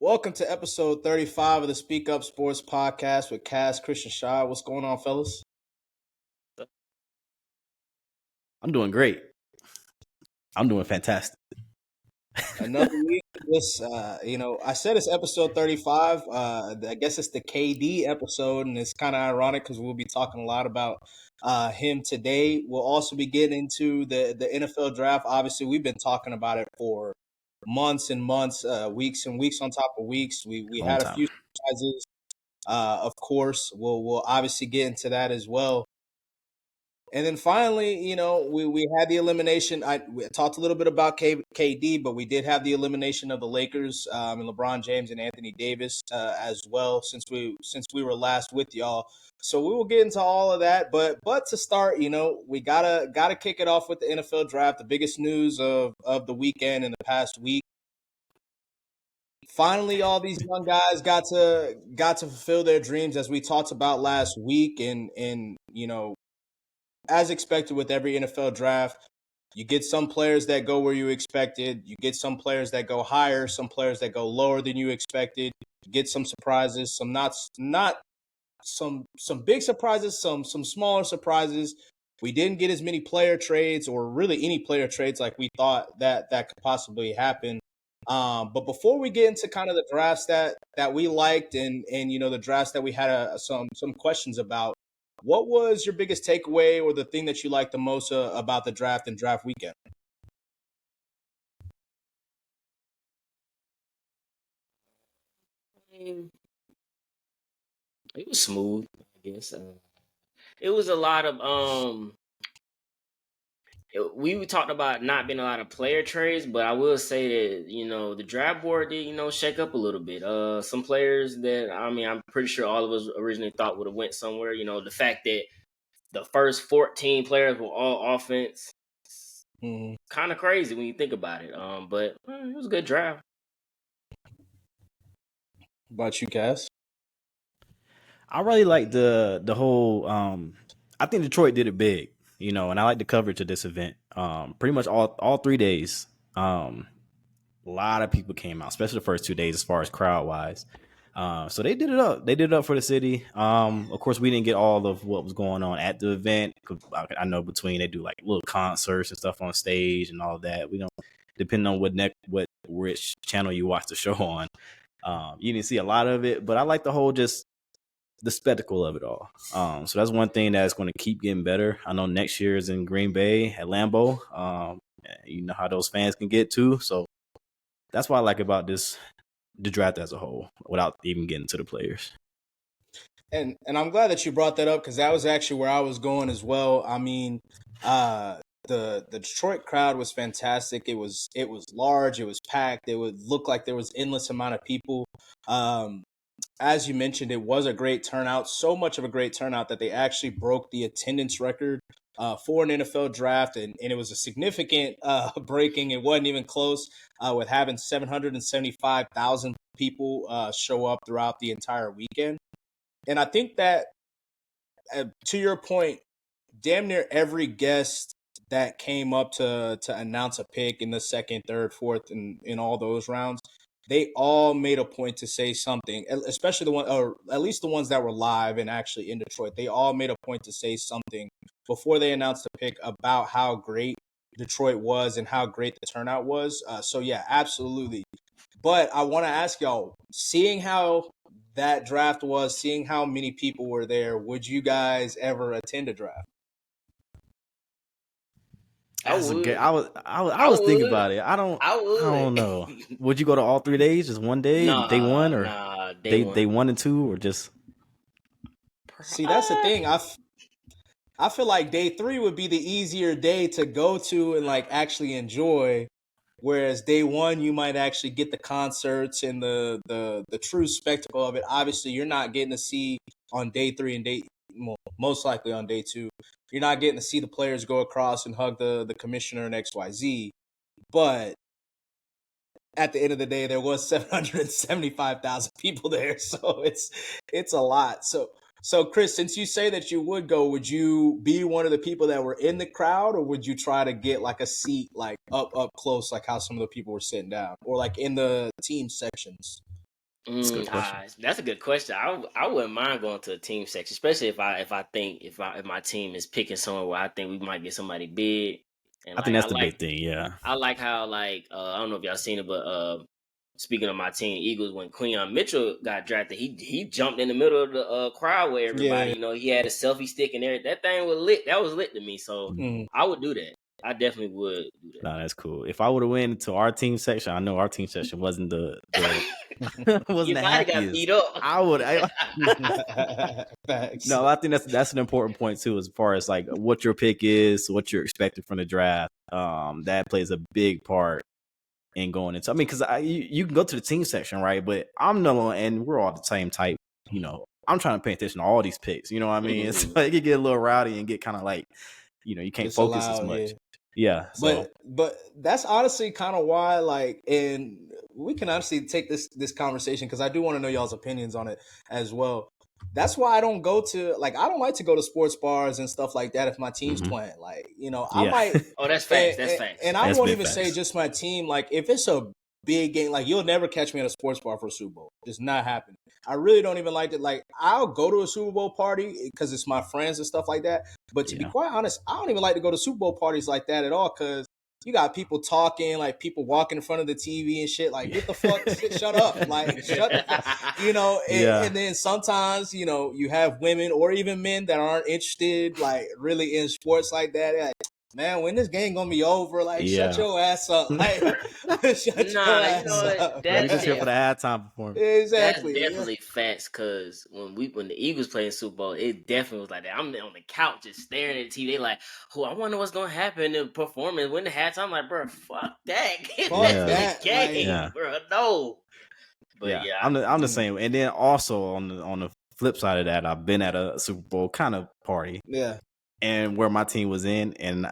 Welcome to episode 35 of the Speak Up Sports Podcast with Cass Christian Shaw. What's going on, fellas? I'm doing great. I'm doing fantastic. Another week. I said it's episode 35. I guess it's the KD episode, and it's kind of ironic because we'll be talking a lot about him today. We'll also be getting into the NFL draft. Obviously, we've been talking about it for months and months, weeks and weeks on top of weeks. We had a few surprises. Of course, we'll obviously get into that as well. And then finally, we had the elimination. We talked a little bit about KD, but we did have the elimination of the Lakers and LeBron James and Anthony Davis as well since we were last with y'all. So we will get into all of that. But to start, we gotta kick it off with the NFL draft, the biggest news of the weekend and the past week. Finally, all these young guys got to fulfill their dreams, as we talked about last week, and as expected with every NFL draft, you get some players that go where you expected. You get some players that go higher, some players that go lower than you expected. You get some surprises, some not some big surprises, some smaller surprises. We didn't get as many player trades or really any player trades like we thought that could possibly happen. But before we get into kind of the drafts that we liked and the drafts that we had some questions about, what was your biggest takeaway or the thing that you liked the most about the draft and draft weekend? It was smooth, I guess. It was a lot of we talked about not being a lot of player trades, but I will say that the draft board did shake up a little bit. Some players that I'm pretty sure all of us originally thought would have went somewhere. The fact that the first 14 players were all offense, kind of crazy when you think about it. But it was a good draft. What about you, Cass? I really like the whole. I think Detroit did it big, and I like the coverage of this event. Pretty much all 3 days. A lot of people came out, especially the first 2 days as far as crowd wise. So they did it up. They did it up for the city. Of course, we didn't get all of what was going on at the event. I know between they do like little concerts and stuff on stage and all of that. We don't, depending on what which channel you watch the show on. You didn't see a lot of it, but I like the whole just the spectacle of it all. So that's one thing that's going to keep getting better. I know next year is in Green Bay at Lambeau. You know how those fans can get too. So that's what I like about the draft as a whole, without even getting to the players. And I'm glad that you brought that up because that was actually where I was going as well. I mean, the Detroit crowd was fantastic. It was large. It was packed. It would look like there was endless amount of people. As you mentioned, it was a great turnout. So much of a great turnout that they actually broke the attendance record for an NFL draft, and it was a significant breaking. It wasn't even close with having 775,000 people show up throughout the entire weekend. And I think that, to your point, damn near every guest that came up to announce a pick in the second, third, fourth, and in all those rounds, they all made a point to say something, especially the one, or at least the ones that were live and actually in Detroit. They all made a point to say something before they announced the pick about how great Detroit was and how great the turnout was. So yeah, absolutely. But I want to ask y'all, seeing how that draft was, seeing how many people were there, would you guys ever attend a draft? I was thinking about it. I don't know. Would you go to all 3 days, just one day, day one, or day one and two, or just? See, that's the thing. I feel like day 3 would be the easier day to go to and like actually enjoy. Whereas day 1, you might actually get the concerts and the true spectacle of it. Obviously, you're not getting to see on day 3 and most likely on day 2. You're not getting to see the players go across and hug the commissioner and XYZ. But at the end of the day, there was 775,000 people there. So it's a lot. So, Chris, since you say that you would go, would you be one of the people that were in the crowd, or would you try to get like a seat like up close, like how some of the people were sitting down, or like in the team sections? That's a good question. That's a good question. I wouldn't mind going to a team section, especially if my team is picking somewhere where I think we might get somebody big. And I think like that's the big thing. Yeah. I like how I don't know if y'all seen it, but speaking of my team, Eagles, when Quinyon Mitchell got drafted, he jumped in the middle of the crowd with everybody. Yeah. He had a selfie stick in there. That thing was lit. That was lit to me. So Mm. I would do that. I definitely would do that. No, that's cool. If I would have went to our team section, I know our team section wasn't the wasn't the Got happiest. beat up. I would. Facts. No, I think that's an important point too, as far as like what your pick is, what you're expecting from the draft. That plays a big part in going into. I mean, because you can go to the team section, right? But I'm no, and we're all the same type. I'm trying to pay attention to all these picks. You know what I mean? It's like it can get a little rowdy and get kind of like, you can't focus as much. Yeah. But that's honestly kind of why, like, and we can honestly take this conversation because I do want to know y'all's opinions on it as well. That's why I don't go to I don't like to go to sports bars and stuff like that if my team's playing. Like, I might. Oh, that's facts. That's facts. And I won't even say just my team. Like, if it's a big game, like you'll never catch me at a sports bar for a Super Bowl. Just not happening. I really don't even like it. Like, I'll go to a Super Bowl party because it's my friends and stuff like that. But to be quite honest, I don't even like to go to Super Bowl parties like that at all because you got people talking, like people walking in front of the TV and shit. Like, get the fuck, shut up. Like, shut the and then sometimes, you have women or even men that aren't interested, like, really in sports like that. Like, man, when this game gonna be over? Like, shut your ass up. Like, shut your ass up. We just here for the halftime performance. Exactly. That's definitely facts because when the Eagles played in Super Bowl, it definitely was like that. I'm on the couch just staring at the TV. They like, I wonder what's gonna happen in the performance when the halftime. I'm like, bro, fuck that. Get back to the game, bro. No. But I'm the same. And then also on the flip side of that, I've been at a Super Bowl kind of party. Yeah. And where my team was in, and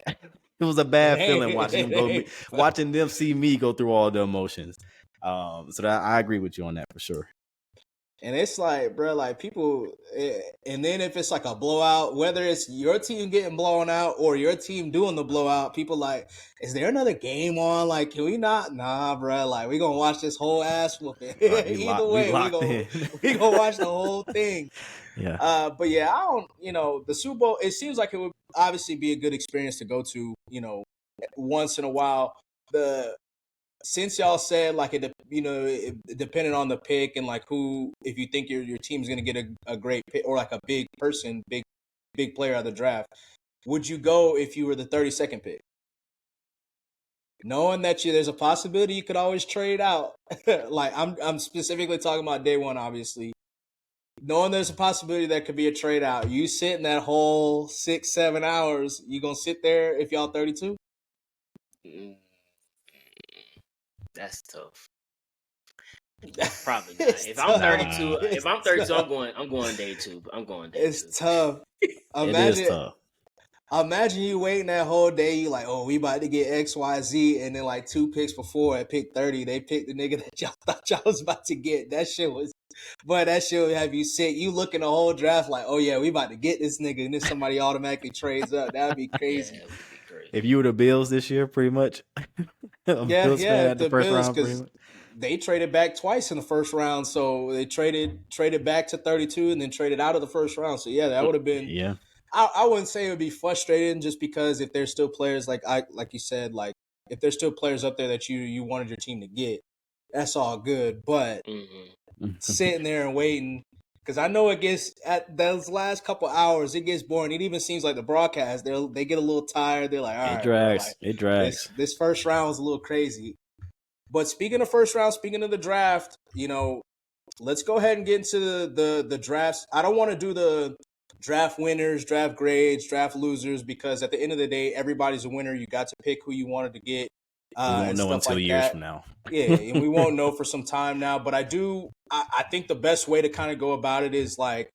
it was a bad feeling watching them see me go through all the emotions. So that I agree with you on that for sure. And it's like, bro, like people, and then if it's like a blowout, whether it's your team getting blown out or your team doing the blowout, people like, is there another game on? Like, can we not? Nah, bro, like we gonna watch this whole ass whooping. Either way, we gonna watch the whole thing. Yeah. But yeah, I don't, the Super Bowl, it seems like it would obviously be a good experience to go to, once in a while. Since y'all said like it depending on the pick and like who, if you think your team's gonna get a great pick or like a big person, big player out of the draft, would you go if you were the 32nd pick, knowing that there's a possibility you could always trade out? Like I'm specifically talking about day one, obviously. Knowing there's a possibility that could be a trade out, you sit in that whole 6-7 hours. You gonna sit there if y'all 32? That's tough. Probably not. If I'm 32, I'm going day two. I'm going day two. It's tough. It is tough. Imagine you waiting that whole day. You like, we about to get XYZ, and then like 2 picks before at pick 30, they picked the nigga that y'all thought y'all was about to get. That shit would have you sit. You looking the whole draft like, oh yeah, we about to get this nigga, and then somebody automatically trades up. That'd be crazy. That would be crazy. If you were the Bills this year, pretty much. The Bills, because they traded back twice in the first round, so they traded back to 32 and then traded out of the first round. So yeah, that would have been. Yeah. I wouldn't say it would be frustrating just because if there's still players like you said, like if there's still players up there that you wanted your team to get, that's all good. But sitting there and waiting, because I know it gets at those last couple hours, it gets boring. It even seems like the broadcast they get a little tired. They're like, all right, it drags. This first round was a little crazy. But speaking of first round, speaking of the draft, let's go ahead and get into the drafts. I don't want to do the draft winners, draft grades, draft losers, because at the end of the day, everybody's a winner. You got to pick who you wanted to get. We won't know until years from now. Yeah, and we won't know for some time now. But I think the best way to kind of go about it is like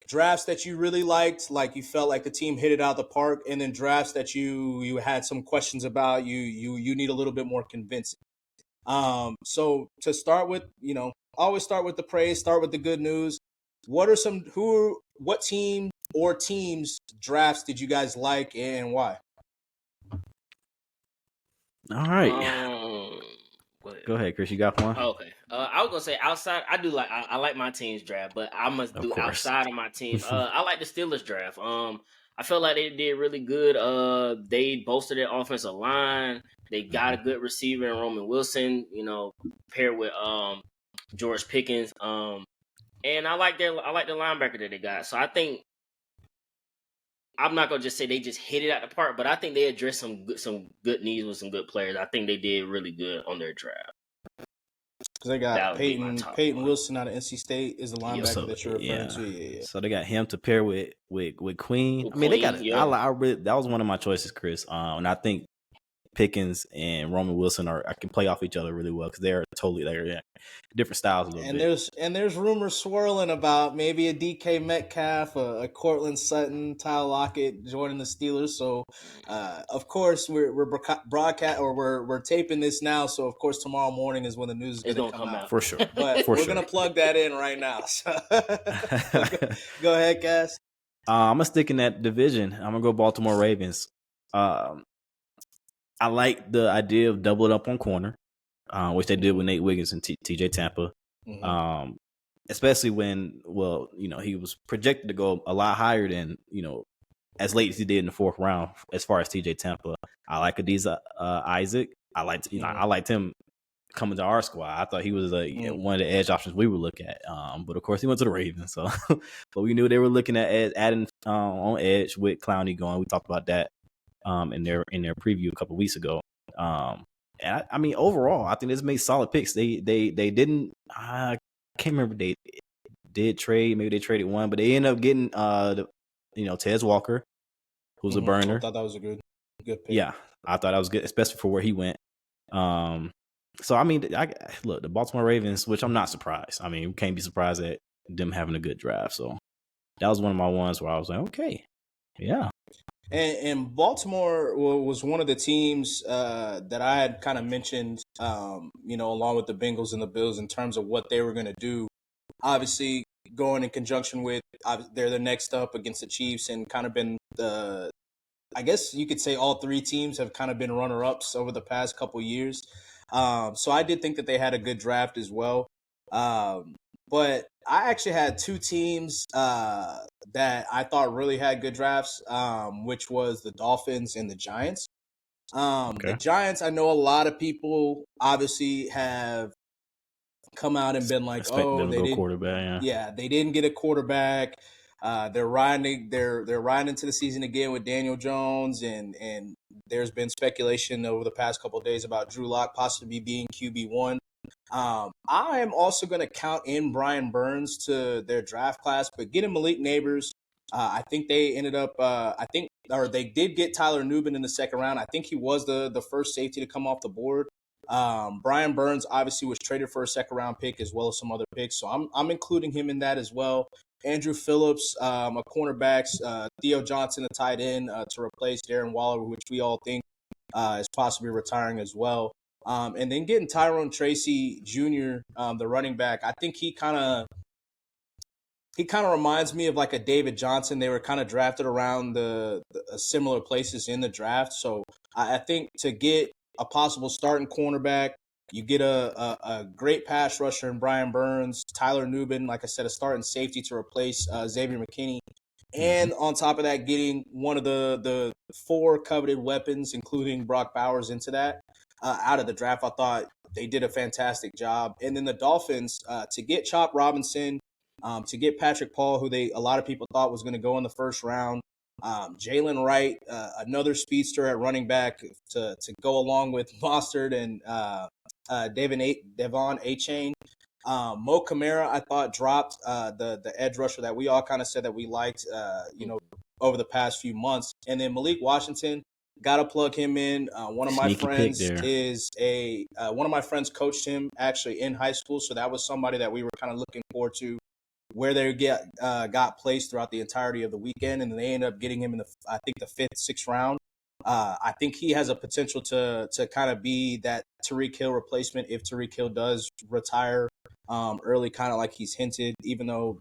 drafts that you really liked, like you felt like the team hit it out of the park, and then drafts that you had some questions about, you need a little bit more convincing. So to start with, always start with the praise, start with the good news. What team or teams drafts did you guys like and why? All right. Go ahead, Chris. You got one? Okay. I was gonna say outside. I do like I like my team's draft, but I must Of do course. outside of my team. I like the Steelers draft. I felt like they did really good. They bolstered their offensive line. They got a good receiver in Roman Wilson. You know, paired with George Pickens. And I like the linebacker that they got. So I think I'm not gonna just say they just hit it out the park, but I think they addressed some good needs with some good players. I think they did really good on their draft. Because they got Peyton Wilson out of NC State is the linebacker that you're referring to. Yeah. So they got him to pair with Queen. I mean, they got. Yeah. I really, that was one of my choices, Chris. And I think Pickens and Roman Wilson I can play off each other really well because they're different styles a little bit. There's rumors swirling about maybe a DK Metcalf, a Cortland Sutton, Tyler Lockett joining the Steelers. So, of course, we're taping this now. So, of course, tomorrow morning is when the news is going to come out for sure. But we're going to plug that in right now. So go ahead, Cass. I'm gonna stick in that division. I'm gonna go Baltimore Ravens. I like the idea of doubling up on corner, which they did with Nate Wiggins and TJ Tampa. Mm-hmm. Especially when, he was projected to go a lot higher than, as late as he did in the fourth round as far as TJ Tampa. I like Adiza Isaac. I liked him coming to our squad. I thought he was one of the edge options we would look at. But of course he went to the Ravens. So, but we knew they were looking at adding on edge with Clowney going. We talked about that in their preview a couple of weeks ago. And I mean, overall, I think this made solid picks. They didn't. I can't remember. They did trade. Maybe they traded one, but they ended up getting Tez Walker, who's a burner. I thought that was a good pick. Yeah, I thought that was good, especially for where he went. So I mean, look, the Baltimore Ravens, which I'm not surprised. I mean, we can't be surprised at them having a good draft. So that was one of my ones where I was like, okay, yeah. And Baltimore was one of the teams that I had kind of mentioned, along with the Bengals and the Bills in terms of what they were going to do. Obviously, going in conjunction with they're the next up against the Chiefs and kind of been I guess you could say all three teams have kind of been runner-ups over the past couple years. So I did think that they had a good draft as well. But I actually had two teams that I thought really had good drafts, which was the Dolphins and the Giants. The Giants, I know a lot of people obviously have come out and been like, "Oh, they didn't quarterback." Yeah, they didn't get a quarterback. They're riding into the season again with Daniel Jones, and there's been speculation over the past couple of days about Drew Lock possibly being QB1. I am also going to count in Brian Burns to their draft class, but getting Malik Neighbors, I think they ended up, they did get Tyler Nubin in the second round. I think he was the first safety to come off the board. Brian Burns obviously was traded for a second round pick as well as some other picks, so I'm including him in that as well. Andrew Phillips, a cornerback, Theo Johnson, a tight end to replace Darren Waller, which we all think is possibly retiring as well. And then getting Tyrone Tracy Jr., the running back, I think he kind of reminds me of like a David Johnson. They were kind of drafted around the similar places in the draft. So I think to get a possible starting cornerback, you get a great pass rusher in Brian Burns, Tyler Nubin, like I said, a starting safety to replace Xavier McKinney. And on top of that, getting one of the four coveted weapons, including Brock Bowers, into that. Out of the draft, I thought they did a fantastic job. And then the Dolphins, to get Chop Robinson, to get Patrick Paul, who a lot of people thought was going to go in the first round, Jalen Wright, another speedster at running back to go along with Mostert and Devon Achane. Mo Kamara, I thought, dropped the edge rusher that we all kind of said that we liked, over the past few months. And then Malik Washington, got to plug him in. One of my friends one of my friends coached him actually in high school, so that was somebody that we were kind of looking forward to where they got placed throughout the entirety of the weekend, and then they ended up getting him in the fifth, sixth round. I think he has a potential to kind of be that Tyreek Hill replacement if Tyreek Hill does retire early, kind of like he's hinted, even though,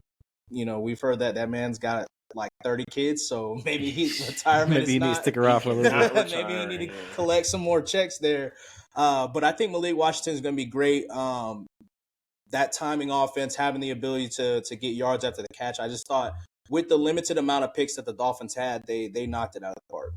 we've heard that man's got like 30 kids, so maybe his retirement maybe he needs to stick around for a little bit. Maybe he need to collect some more checks there. But I think Malik Washington is going to be great. That timing offense, having the ability to get yards after the catch. I just thought with the limited amount of picks that the Dolphins had, they knocked it out of the park.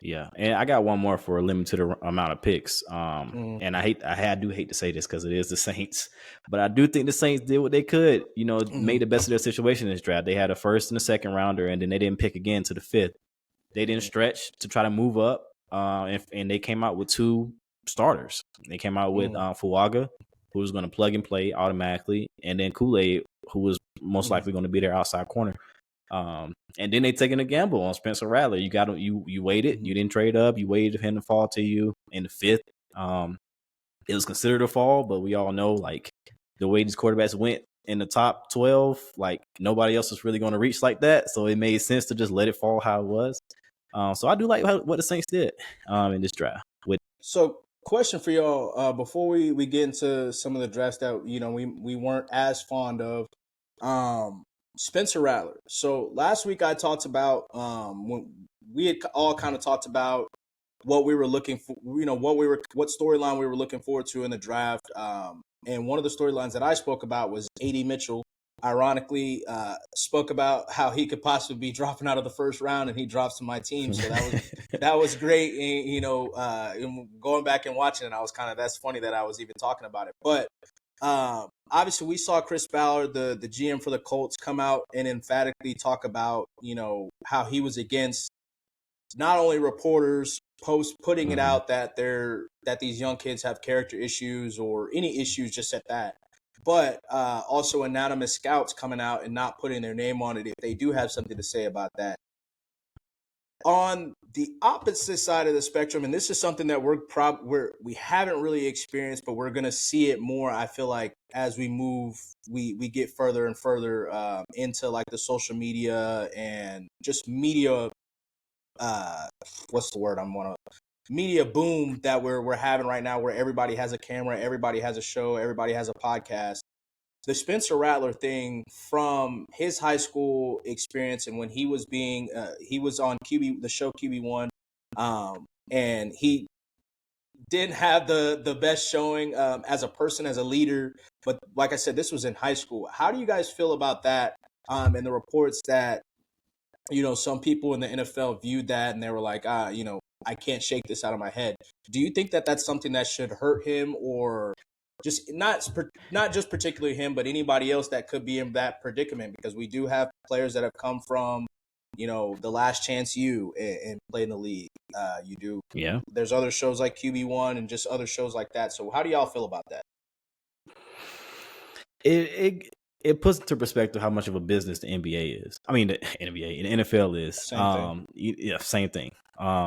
Yeah, and I got one more for a limited amount of picks. And I do hate to say this because it is the Saints, but I do think the Saints did what they could. Made the best of their situation in this draft. They had a first and a second rounder, and then they didn't pick again to the fifth. They didn't stretch to try to move up, and they came out with two starters. They came out with Fuaga, who was going to plug and play automatically, and then Kool-Aid, who was most likely going to be their outside corner. And then they taking a gamble on Spencer Rattler. You waited, you didn't trade up, you waited for him to fall to you in the fifth. It was considered a fall, but we all know like the way these quarterbacks went in the top 12, like nobody else was really going to reach like that. So it made sense to just let it fall how it was. So I do like what the Saints did in this draft. So question for y'all, before we get into some of the drafts that we weren't as fond of. Spencer Rattler. So last week I talked about when we had all kind of talked about what we were looking for, what storyline we were looking forward to in the draft. And one of the storylines that I spoke about was AD Mitchell. Ironically, spoke about how he could possibly be dropping out of the first round, and he drops to my team. So that was great. And, going back and watching it, I was that's funny that I was even talking about it. But obviously, we saw Chris Ballard, the GM for the Colts, come out and emphatically talk about how he was against not only reporters putting it out that these young kids have character issues or any issues just at that, but also anonymous scouts coming out and not putting their name on it if they do have something to say about that. On the opposite side of the spectrum, and this is something that we haven't really experienced, but we're going to see it more, I feel like, as we move, we get further and further into like the social media and just media, what's the word media boom that we're having right now, where everybody has a camera, everybody has a show, everybody has a podcast. The Spencer Rattler thing from his high school experience, and when he was he was on the show QB1, and he didn't have the best showing as a person, as a leader. But like I said, this was in high school. How do you guys feel about that? And the reports that some people in the NFL viewed that and they were like, I can't shake this out of my head. Do you think that that's something that should hurt him, or just not just particularly him, but anybody else that could be in that predicament? Because we do have players that have come from, the Last Chance U and play in the league. You do. Yeah. There's other shows like QB1 and just other shows like that. So how do y'all feel about that? It puts into perspective how much of a business the NBA is. I mean, the NBA and the NFL is. Same thing. Yeah, same thing.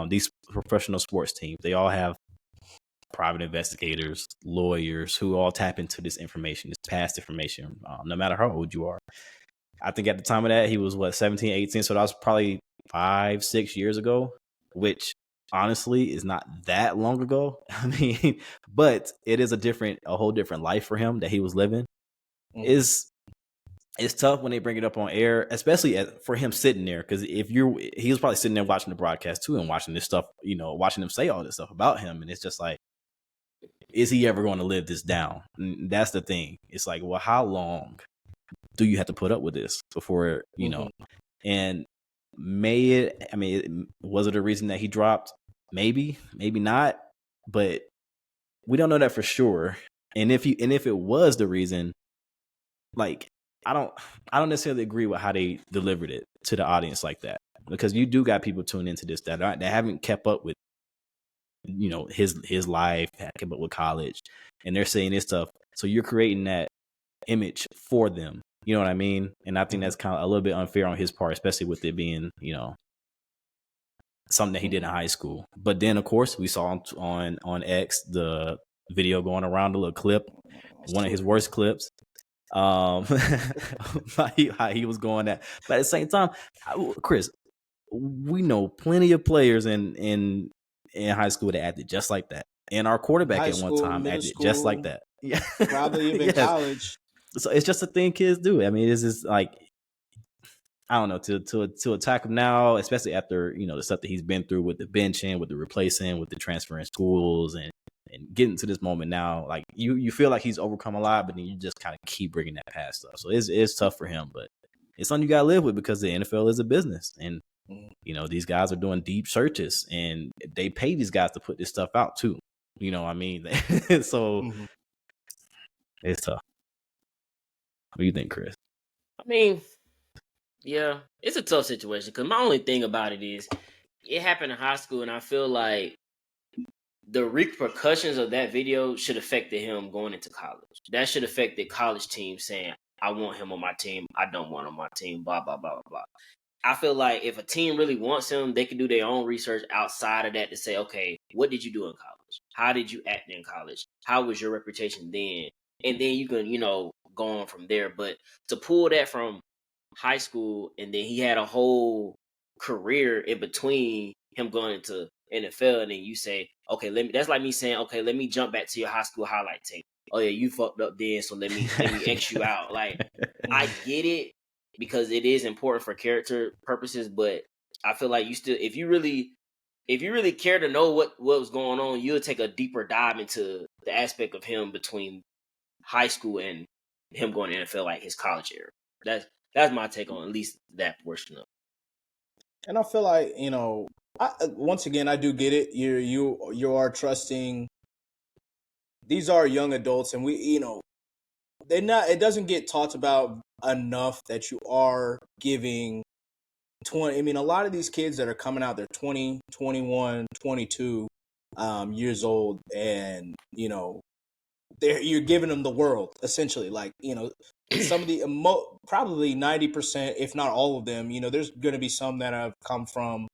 These professional sports teams, they all have private investigators, lawyers who all tap into this information, this past information, no matter how old you are. I think at the time of that, he was 17, 18. So that was probably 5-6 years ago, which honestly is not that long ago. I mean, but it is a whole different life for him that he was living. It's tough when they bring it up on air, especially for him sitting there, because he was probably sitting there watching the broadcast too and watching this stuff, watching them say all this stuff about him, and it's just like, is he ever going to live this down? And that's the thing. It's like, well, how long do you have to put up with this before And was it a reason that he dropped? Maybe not, but we don't know that for sure. And if it was the reason, like, I don't necessarily agree with how they delivered it to the audience like that, because you do got people tuned into this that haven't kept up with his life, kept up with college, and they're saying this stuff. So you're creating that image for them. You know what I mean? And I think that's kind of a little bit unfair on his part, especially with it being something that he did in high school. But then, of course, we saw on X the video going around, the little clip, one of his worst clips. How he was going at, but at the same time, Chris, we know plenty of players in high school that acted just like that, and our quarterback at one time acted just like that. Yeah, probably even college. So it's just a thing kids do. I mean, it's just like, I don't know, to attack him now, especially after the stuff that he's been through with the benching, with the replacing, with the transferring schools, and And getting to this moment now, like you feel like he's overcome a lot, but then you just kind of keep bringing that past stuff. So it's tough for him, but it's something you gotta live with because the NFL is a business, and these guys are doing deep searches, and they pay these guys to put this stuff out too. You know what I mean? So it's tough. What do you think, Chris? I mean, yeah, it's a tough situation because my only thing about it is it happened in high school, and I feel like the repercussions of that video should affect him going into college. That should affect the college team saying, I want him on my team. I don't want him on my team, blah, blah, blah, blah, blah. I feel like if a team really wants him, they can do their own research outside of that to say, okay, what did you do in college? How did you act in college? How was your reputation then? And then you can, go on from there. But to pull that from high school, and then he had a whole career in between him going into NFL, and then you say, okay, that's like me saying, okay, let me jump back to your high school highlight tape. Oh yeah, you fucked up then, so let me X you out. Like, I get it because it is important for character purposes, but I feel like if you really care to know what was going on, you'll take a deeper dive into the aspect of him between high school and him going to NFL, like his college era. That's my take on at least that portion of it. And I feel like, once again, I do get it. You are trusting. These are young adults, and it doesn't get talked about enough that you are giving 20. I mean, a lot of these kids that are coming out, they're 20, 21, 22 years old, and you're giving them the world essentially. Like, some of the probably 90%, if not all of them, there's going to be some that have come from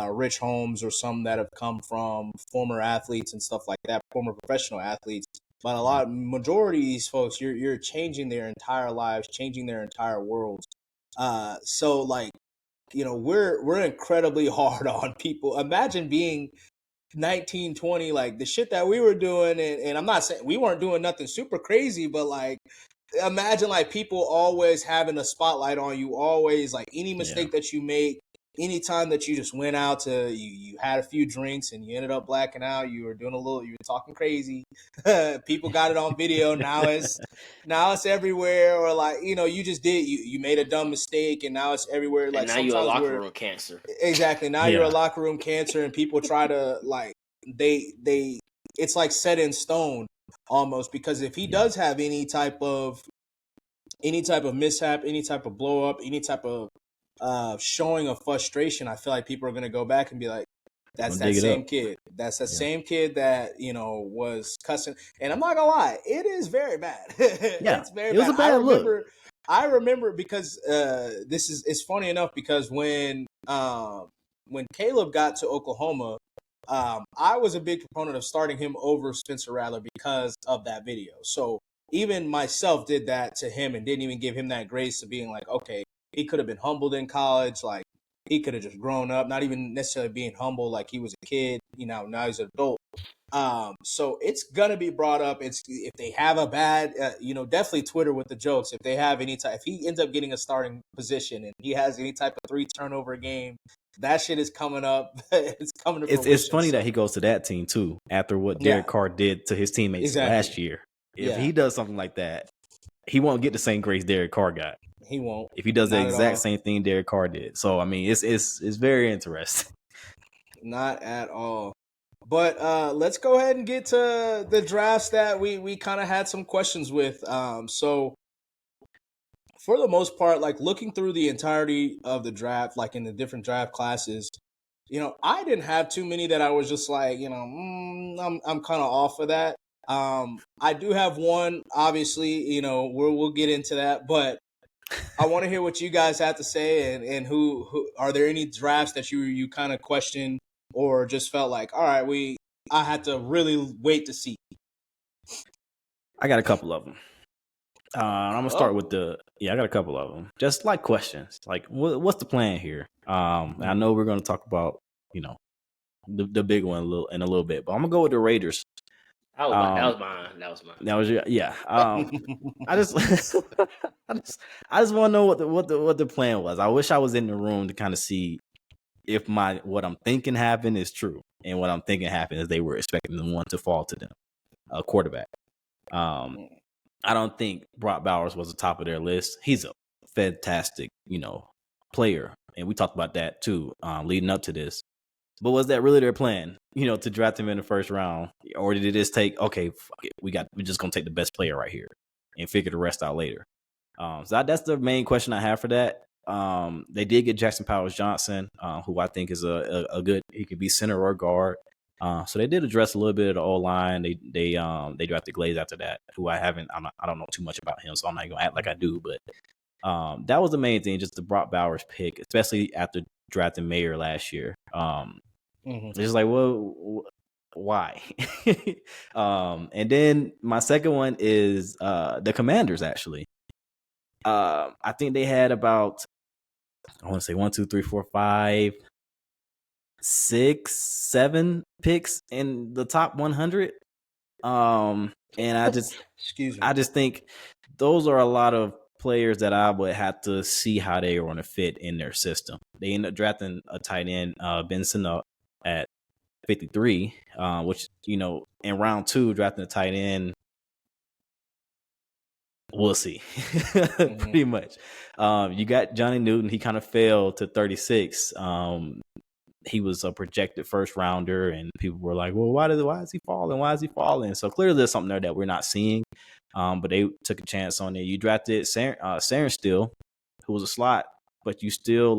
rich homes, or some that have come from former athletes and stuff like that, former professional athletes. But majority of these folks, you're changing their entire lives, changing their entire worlds. So like, we're incredibly hard on people. Imagine being 19, 20, like the shit that we were doing, and I'm not saying we weren't doing nothing super crazy, but like, imagine like people always having a spotlight on you, always like any mistake that you make, anytime that you just went out to you had a few drinks and you ended up blacking out, you were talking crazy. People got it on video. Now it's everywhere. Or like, you just you made a dumb mistake and now it's everywhere. And like now you're a locker room cancer. Exactly. Now you're a locker room cancer, and people try to like it's like set in stone almost, because if he does have any type of mishap, any type of blow up, any type of showing of frustration, I feel like people are going to go back and be like, that's that same kid. That's that same kid that, was cussing. And I'm not going to lie, it is very bad. It's very bad. It was a bad look. I remember because it's funny enough, because when Caleb got to Oklahoma, I was a big proponent of starting him over Spencer Rattler because of that video. So even myself did that to him and didn't even give him that grace of being like, okay, he could have been humbled in college. Like, he could have just grown up, not even necessarily being humble like he was a kid, now he's an adult. So it's going to be brought up. If they have a bad, definitely Twitter with the jokes. If they have if he ends up getting a starting position and he has any type of 3 turnover game, that shit is coming up. It's coming to fruition. It's funny that he goes to that team too, after what Derek Carr did to his teammates last year. If he does something like that, he won't get the same grace Derek Carr got. He won't. If he does the exact same thing Derek Carr did. So I mean, it's very interesting. Not at all. But let's go ahead and get to the drafts that we kind of had some questions with. So for the most part, like looking through the entirety of the draft, like in the different draft classes, I didn't have too many that I was just like, I'm kind of off of that. I do have one, obviously, we'll get into that, but I want to hear what you guys have to say, and who are there any drafts that you kind of questioned or just felt like, all right, I had to really wait to see? I got a couple of them. I'm gonna start with I got a couple of them. Just like questions, like what's the plan here? I know we're gonna talk about the big one in a little bit, but I'm gonna go with the Raiders. That was mine. That was I just want to know what the plan was. I wish I was in the room to kind of see if what I'm thinking happened is true. And what I'm thinking happened is they were expecting the one to fall to them, a quarterback. I don't think Brock Bowers was the top of their list. He's a fantastic, player. And we talked about that too, leading up to this. But was that really their plan, to draft him in the first round? Or did it just take, okay, fuck it, we're just going to take the best player right here and figure the rest out later? So that's the main question I have for that. They did get Jackson Powers Johnson, who I think is a good, he could be center or guard. So they did address a little bit of the O-line. They drafted Glaze after that, who I don't know too much about him, so I'm not gonna act like I do. But that was the main thing, just the Brock Bowers pick, especially after drafting Mayer last year. It's just like, well, why? And then my second one is the Commanders. Actually, I think they had about, I want to say 1, 2, 3, 4, 5, 6, 7 picks in the top 100. And I just I just think those are a lot of players that I would have to see how they are going to fit in their system. They ended up drafting a tight end, Ben Sinnott, at 53, which, in round 2, drafting a tight end, we'll see. Pretty much. You got Johnny Newton. He kind of fell to 36. He was a projected first rounder, and people were like, well, why is he falling? Why is he falling? So clearly there's something there that we're not seeing. But they took a chance on it. You drafted Saren Steele, who was a slot, but you still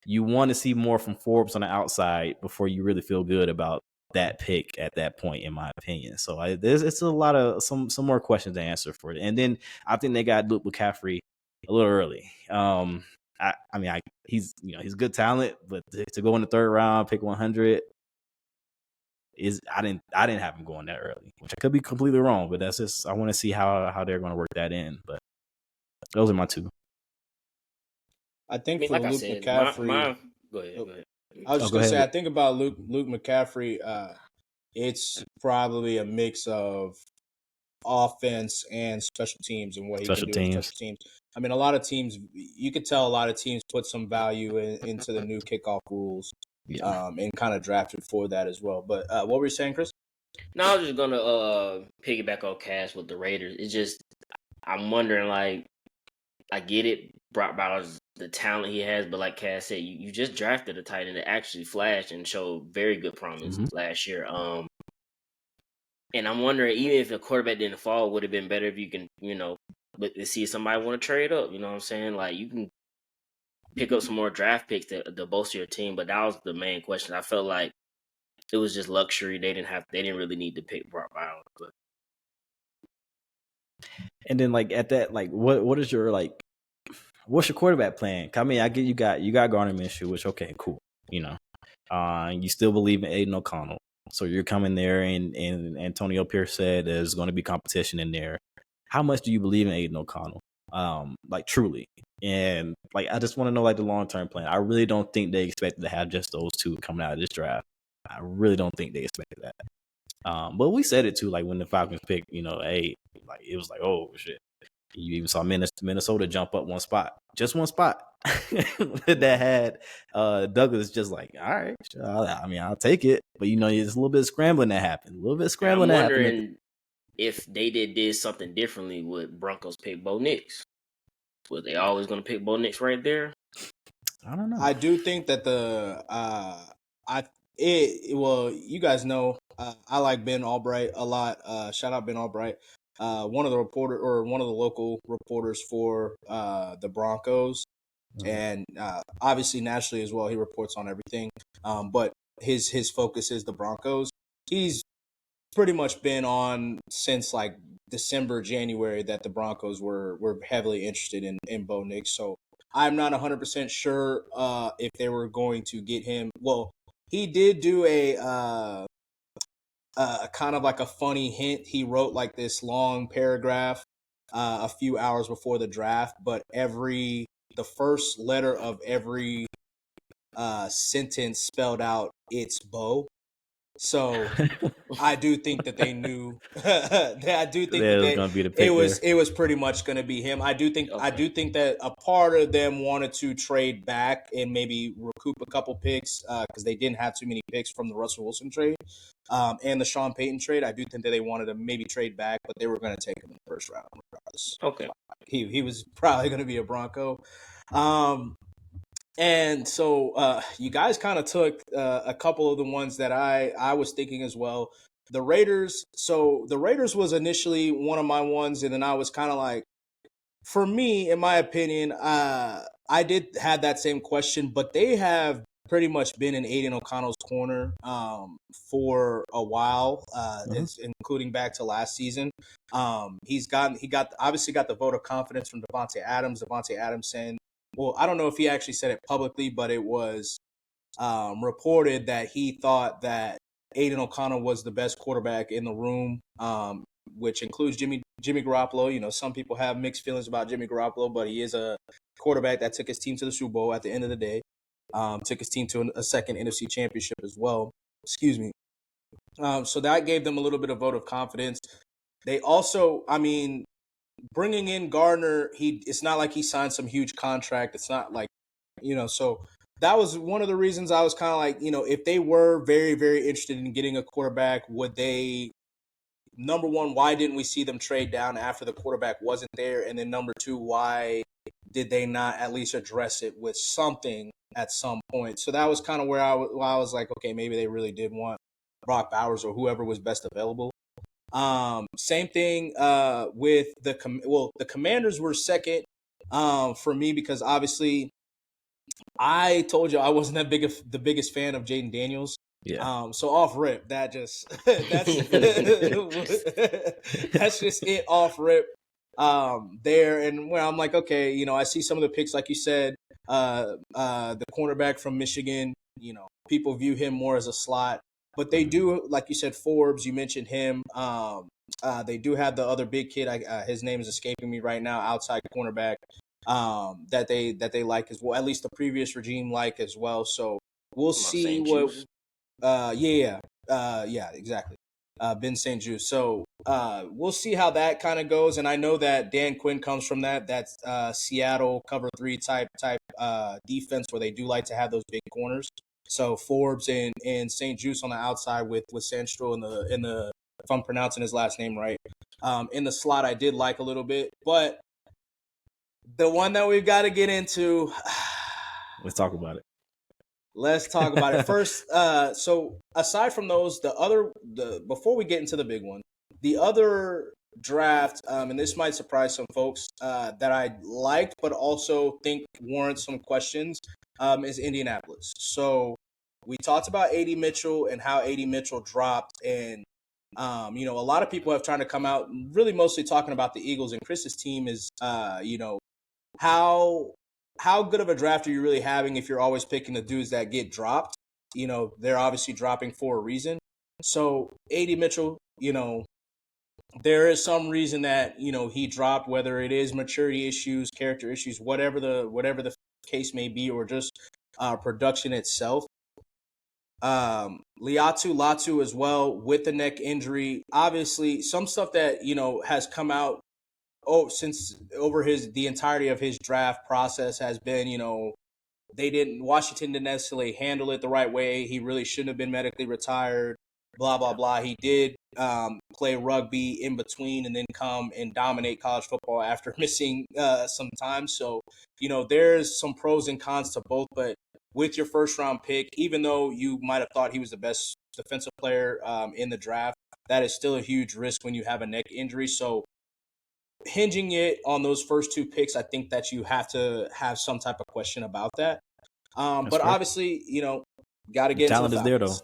you want to see more from Forbes on the outside before you really feel good about that pick at that point, in my opinion. So it's a lot of some more questions to answer for it. And then I think they got Luke McCaffrey a little early. He's good talent, but to go in the third round, pick 100 I didn't have him going that early, which I could be completely wrong, but that's just, I want to see how they're going to work that in. But those are my two. I think for Luke McCaffrey, go ahead. I was just going to say, I think about Luke McCaffrey. It's probably a mix of offense and special teams and what he can do with special teams. I mean, a lot of teams, you could tell a lot of teams put some value into the new kickoff rules, and kind of drafted for that as well. But what were you saying, Chris? No, I was just going to piggyback on Cass with the Raiders. It's just, I'm wondering, I get it, Brock Bowers, the talent he has, but like Cass said, you just drafted a tight end that actually flashed and showed very good promise last year. And I'm wondering, even if the quarterback didn't fall, would it have been better if you can, but to see if somebody want to trade up, you know what I'm saying? You can pick up some more draft picks to bolster your team, but that was the main question. I felt like it was just luxury. They didn't really need to pick Brock Bowers. But. And then at that, what is your what's your quarterback plan? I mean, I get you got Gardner Minshew, which okay, cool. You still believe in Aiden O'Connell. So you're coming there, and Antonio Pierce said there's going to be competition in there. How much do you believe in Aiden O'Connell? Truly. And I just want to know the long-term plan. I really don't think they expected to have just those two coming out of this draft. I really don't think they expected that. But we said it too, when the Falcons picked, hey, it was oh shit. You even saw Minnesota jump up one spot, just one spot that had Douglas just all right, sure, I'll take it. But there's a little bit of scrambling that happened. I'm wondering if they did something differently, would Broncos pick Bo Nix? Were they always going to pick Bo Nix right there? I don't know. I do think that you guys know, I like Ben Albright a lot. Shout out Ben Albright. One of the local reporters for the Broncos, and obviously nationally as well. He reports on everything, but his focus is the Broncos. He's pretty much been on since December, January, that the Broncos were heavily interested in Bo Nix. So I'm not 100% sure if they were going to get him. Well, he did do a kind of a funny hint. He wrote this long paragraph a few hours before the draft, but the first letter of every sentence spelled out it's Bo. So I do think that they knew. I do think That that was gonna be the pick there. it was pretty much going to be him. I do think that a part of them wanted to trade back and maybe recoup a couple picks because they didn't have too many picks from the Russell Wilson trade and the Sean Payton trade. I do think that they wanted to maybe trade back, but they were going to take him in the first round regardless. Okay. He was probably going to be a Bronco. And so you guys kind of took a couple of the ones that I was thinking as well. The Raiders. So the Raiders was initially one of my ones, and then I was kind of like, for me, in my opinion, I did have that same question, but they have pretty much been in Aiden O'Connell's corner for a while, including back to last season. He obviously got the vote of confidence from Devontae Adams. Devontae Adams saying, well, I don't know if he actually said it publicly, but it was reported that he thought that Aiden O'Connell was the best quarterback in the room, which includes Jimmy Garoppolo. You know, some people have mixed feelings about Jimmy Garoppolo, but he is a quarterback that took his team to the Super Bowl at the end of the day, took his team to a second NFC championship as well. Excuse me. So that gave them a little bit of vote of confidence. They also, I mean, bringing in Gardner, it's not like he signed some huge contract. It's not like, you know, so that was one of the reasons I was kind of like, you know, if they were very, very interested in getting a quarterback, would they, number one, why didn't we see them trade down after the quarterback wasn't there? And then number two, why did they not at least address it with something at some point? So that was kind of where I was like, okay, maybe they really did want Brock Bowers or whoever was best available. Same thing with the Commanders were second for me because obviously I told you I wasn't the biggest fan of Jaden Daniels. Yeah. So off rip, that just that's that's just it off rip there, and where I'm like, okay, you know, I see some of the picks like you said, the cornerback from Michigan, you know, people view him more as a slot. But they do, like you said, Forbes. You mentioned him. They do have the other big kid. His name is escaping me right now. Outside cornerback that they like as well. At least the previous regime like as well. So we'll see what. Yeah, exactly. Ben St. Juste. So we'll see how that kind of goes. And I know that Dan Quinn comes from that's Seattle cover 3 type defense where they do like to have those big corners. So Forbes and St. Juste on the outside with Sandstro in the if I'm pronouncing his last name right. In the slot I did like a little bit, but the one that we've got to get into. Let's talk about it. Let's talk about it first. So aside from those, before we get into the big one, the other draft, and this might surprise some folks that I liked, but also think warrants some questions, is Indianapolis. So we talked about A.D. Mitchell and how A.D. Mitchell dropped, and you know, a lot of people have tried to come out, really mostly talking about the Eagles, and Chris's team is, you know, how good of a draft are you really having if you're always picking the dudes that get dropped? You know, they're obviously dropping for a reason. So A.D. Mitchell, you know, there is some reason that, you know, he dropped, whether it is maturity issues, character issues, whatever the case may be, or just production itself. Latu as well with the neck injury. Obviously, some stuff that, you know, has come out since over the entirety of his draft process has been, you know, Washington didn't necessarily handle it the right way. He really shouldn't have been medically retired, blah, blah, blah. He did play rugby in between and then come and dominate college football after missing some time. So, you know, there's some pros and cons to both, but with your first round pick, even though you might have thought he was the best defensive player in the draft, that is still a huge risk when you have a neck injury. So hinging it on those first 2 picks, I think that you have to have some type of question about that. But fair. Obviously, you know, got to get talent into the is there though.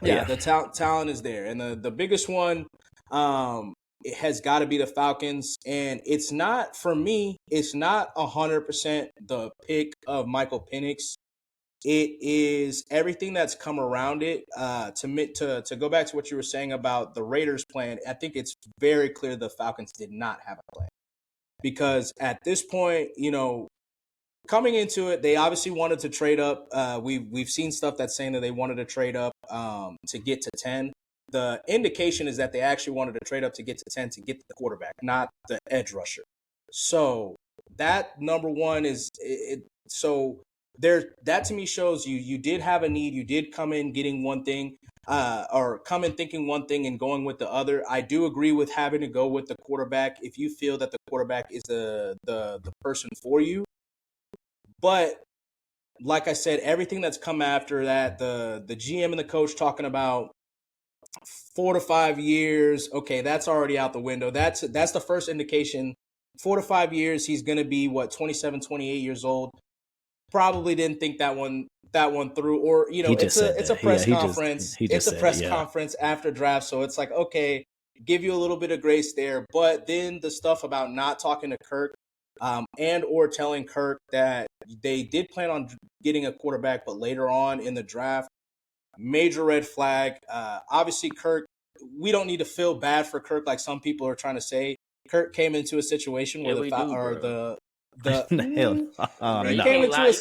Yeah, the talent is there, and the biggest one it has got to be the Falcons. And it's not, for me, it's not 100% the pick of Michael Penix. It is everything that's come around it. To go back to what you were saying about the Raiders' plan, I think it's very clear the Falcons did not have a plan. Because at this point, you know, coming into it, they obviously wanted to trade up. We've seen stuff that's saying that they wanted to trade up to get to 10. The indication is that they actually wanted to trade up to get to 10 to get the quarterback, not the edge rusher. So that number one is it. So there, that to me shows you did have a need. You did come in getting one thing, or come in thinking one thing and going with the other. I do agree with having to go with the quarterback if you feel that the quarterback is the person for you. But like I said, everything that's come after that, the GM and the coach talking about 4 to 5 years, okay, that's already out the window. That's the first indication. 4 to 5 years, he's going to be 27, 28 years old. Probably didn't think that one through, or it's a press conference. It's a press conference after draft, so it's like, okay, give you a little bit of grace there. But then the stuff about not talking to Kirk, and or telling Kirk that they did plan on getting a quarterback, but later on in the draft, major red flag. Obviously, Kirk, we don't need to feel bad for Kirk like some people are trying to say. Kirk came into a situation where the hell, you can't lie,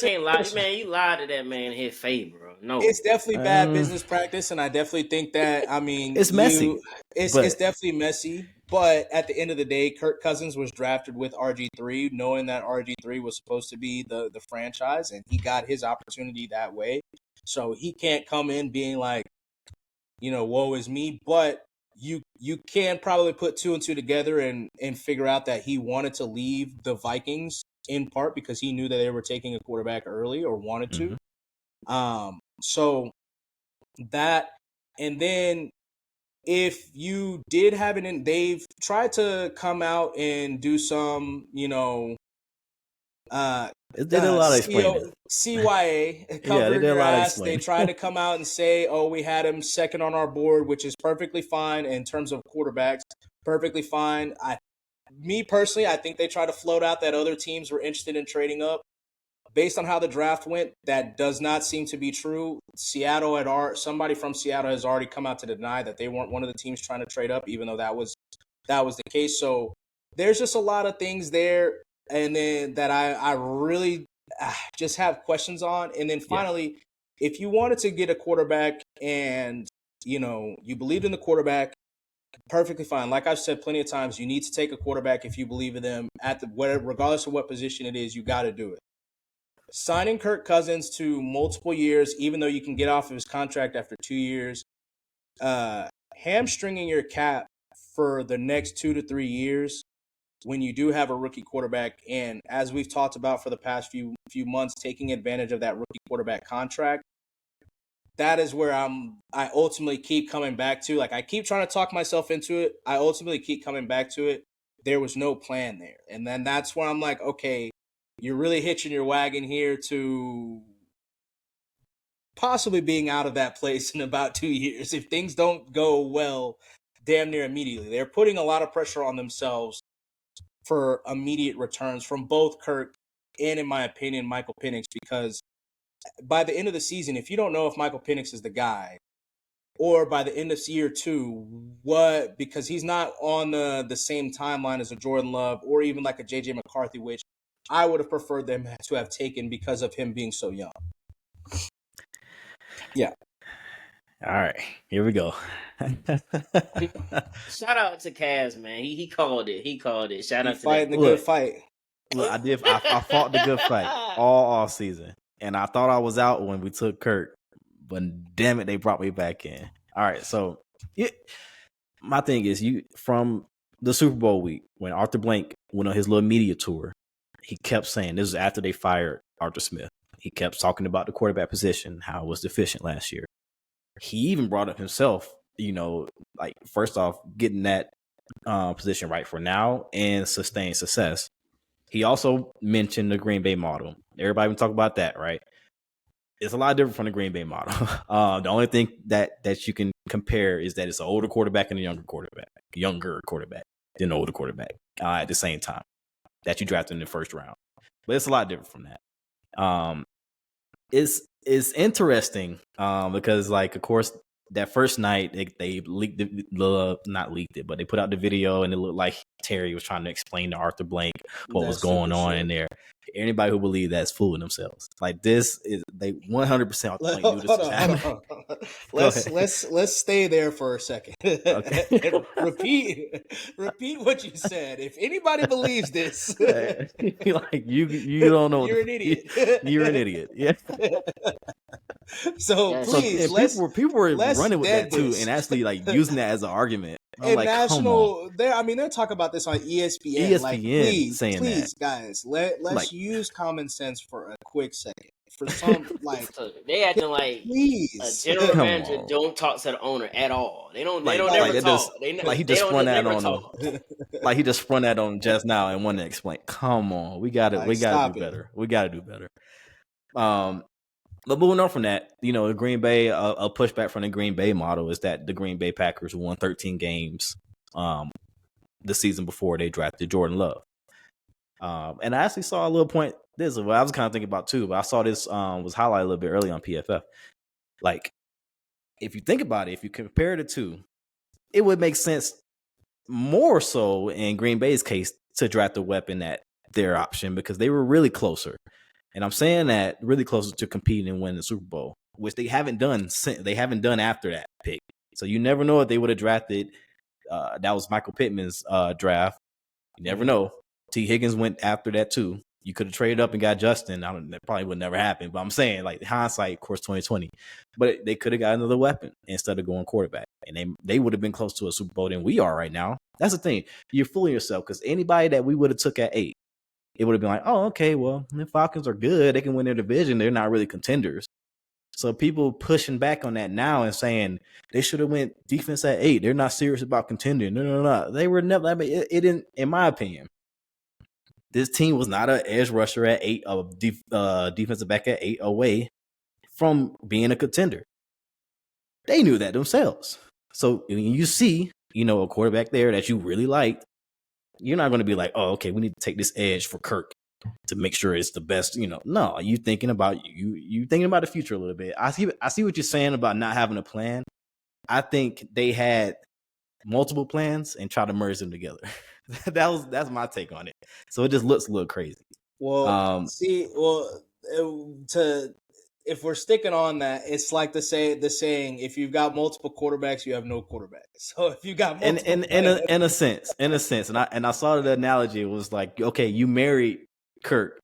man. You lied to that man in his face, bro. No, it's definitely bad business practice, and I definitely think that. I mean, it's messy. It's definitely messy. But at the end of the day, Kirk Cousins was drafted with RG3, knowing that RG3 was supposed to be the franchise, and he got his opportunity that way. So he can't come in being like, woe is me. But you can probably put 2 and 2 together and figure out that he wanted to leave the Vikings in part because he knew that they were taking a quarterback early or wanted to. So that, and then if you did have it in, they've tried to come out and do some, they did a lot of explaining. CYA covered your ass. They tried to come out and say, oh, we had him second on our board, which is perfectly fine in terms of quarterbacks. Perfectly fine. Me personally, I think they tried to float out that other teams were interested in trading up. Based on how the draft went, that does not seem to be true. Somebody from Seattle has already come out to deny that they weren't one of the teams trying to trade up, even though that was the case. So there's just a lot of things there, and then that I really just have questions on. And then finally, if you wanted to get a quarterback and you believed in the quarterback, perfectly fine. Like I've said plenty of times, you need to take a quarterback if you believe in them regardless of what position it is. You got to do it. Signing Kirk Cousins to multiple years, even though you can get off of his contract after 2 years, hamstringing your cap for the next 2 to 3 years when you do have a rookie quarterback, and as we've talked about for the past few months, taking advantage of that rookie quarterback contract, that is where I ultimately keep coming back to. Like, I keep trying to talk myself into it. I ultimately keep coming back to it. There was no plan there. And then that's where I'm like, okay, you're really hitching your wagon here to possibly being out of that place in about 2 years if things don't go well damn near immediately. They're putting a lot of pressure on themselves for immediate returns from both Kirk and, in my opinion, Michael Penix, because by the end of the season, if you don't know if Michael Penix is the guy, or by the end of year 2, because he's not on the same timeline as a Jordan Love or even like a JJ McCarthy, which I would have preferred them to have taken because of him being so young. Yeah. All right, here we go. Shout out to Kaz, man. He called it. Shout out to fighting the good fight. Look, I fought the good fight all off season, and I thought I was out when we took Kirk, but damn it, they brought me back in. All right, so my thing is, from the Super Bowl week when Arthur Blank went on his little media tour, he kept saying, this was after they fired Arthur Smith. He kept talking about the quarterback position, how it was deficient last year. He even brought up himself, like, first off, getting that position right for now and sustained success. He also mentioned the Green Bay model. Everybody been talking about that, right? It's a lot different from the Green Bay model. The only thing that you can compare is that it's an older quarterback and a younger quarterback than an older quarterback at the same time that you drafted in the first round. But it's a lot different from that. It's interesting because, like, of course, that first night they leaked not leaked it, but they put out the video and it looked like Terry was trying to explain to Arthur Blank what was going on in there. Anybody who believes that's fooling themselves. Like this is they 100% off the point knew this Hold was on, happening. hold on. Let's stay there for a second. Okay. And repeat what you said. If anybody believes this, Like you don't know. you're an idiot. You're an idiot. Yeah. So Yes. So please, people were let's running with dead that too, this. and actually like using that as an argument. I'm And like, come on. they're talking about this on ESPN. Like, ESPN saying please, that. guys, let's Like, use common sense for a quick second. For some, like, So they acting like a please, general come manager on. don't talk to the owner at all. They don't Like never that talk. just They like he they just don't sprung just that never on him. talk. Like he just sprung that on just now and wanted to explain. Come on, we got to like, do stop it. better. We got to do better. But moving on from that, the Green Bay, a pushback from the Green Bay model is that the Green Bay Packers won 13 games the season before they drafted Jordan Love. And I actually saw a little point. This is what I was kind of thinking about too, but I saw this was highlighted a little bit early on PFF. Like, if you think about it, if you compare the two, it would make sense more so in Green Bay's case to draft a weapon at their option because they were really closer. And I'm saying that really closer to competing and winning the Super Bowl, which they haven't done since they haven't done after that pick. So you never know if they would have drafted. That was Michael Pittman's draft. You never know. T. Higgins went after that too. You could have traded up and got Justin. That probably would never happen. But I'm saying, like, hindsight, of course, 2020. But they could have got another weapon instead of going quarterback. And they would have been close to a Super Bowl than we are right now. That's the thing. You're fooling yourself because anybody that we would have took at 8, it would have been like, oh, okay, well, the Falcons are good. They can win their division. They're not really contenders. So people pushing back on that now and saying they should have went defense at 8. They're not serious about contending. No. They were never. I mean, it didn't. In my opinion, this team was not an edge rusher at 8, defensive back at 8 away from being a contender. They knew that themselves. So when you see, a quarterback there that you really liked, you're not going to be like, oh, okay, we need to take this edge for Kirk to make sure it's the best. No, you thinking about the future a little bit. I see what you're saying about not having a plan. I think they had multiple plans and try to merge them together. That's my take on it. So it just looks a little crazy. Well, if we're sticking on that, it's like the saying, if you've got multiple quarterbacks, you have no quarterback. So if you got multiple in a sense, and I saw the analogy. It was like, okay, you married Kirk,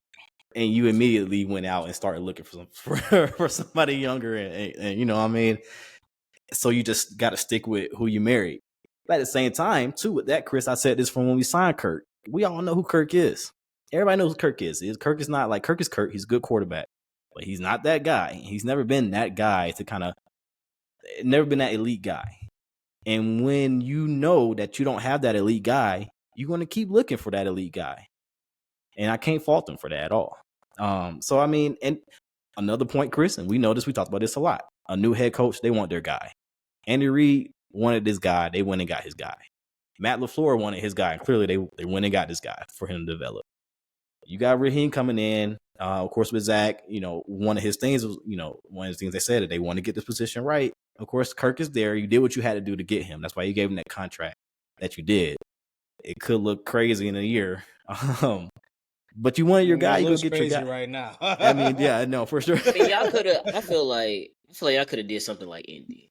and you immediately went out and started looking for somebody younger, and you know what I mean. So you just got to stick with who you married. But at the same time, too, with that, Chris, I said this from when we signed Kirk. We all know who Kirk is. Everybody knows who Kirk is. Kirk is not like Kirk is Kirk. He's a good quarterback, but he's not that guy. He's never been that guy never been that elite guy. And when you know that you don't have that elite guy, you're going to keep looking for that elite guy. And I can't fault them for that at all. So, I mean, and another point, Chris, and we know this, we talked about this a lot. A new head coach, they want their guy. Andy Reid wanted this guy. They went and got his guy. Matt LaFleur wanted his guy. And clearly, they went and got this guy for him to develop. You got Raheem coming in. Of course, with Zach, one of his things was, one of the things they said that they want to get this position right. Of course, Kirk is there. You did what you had to do to get him. That's why you gave him that contract that you did. It could look crazy in a year. But you wanted your guy. You go get your guy right now. I mean, yeah, no, for sure. I mean, y'all could have. I feel like y'all could have did something like Indy.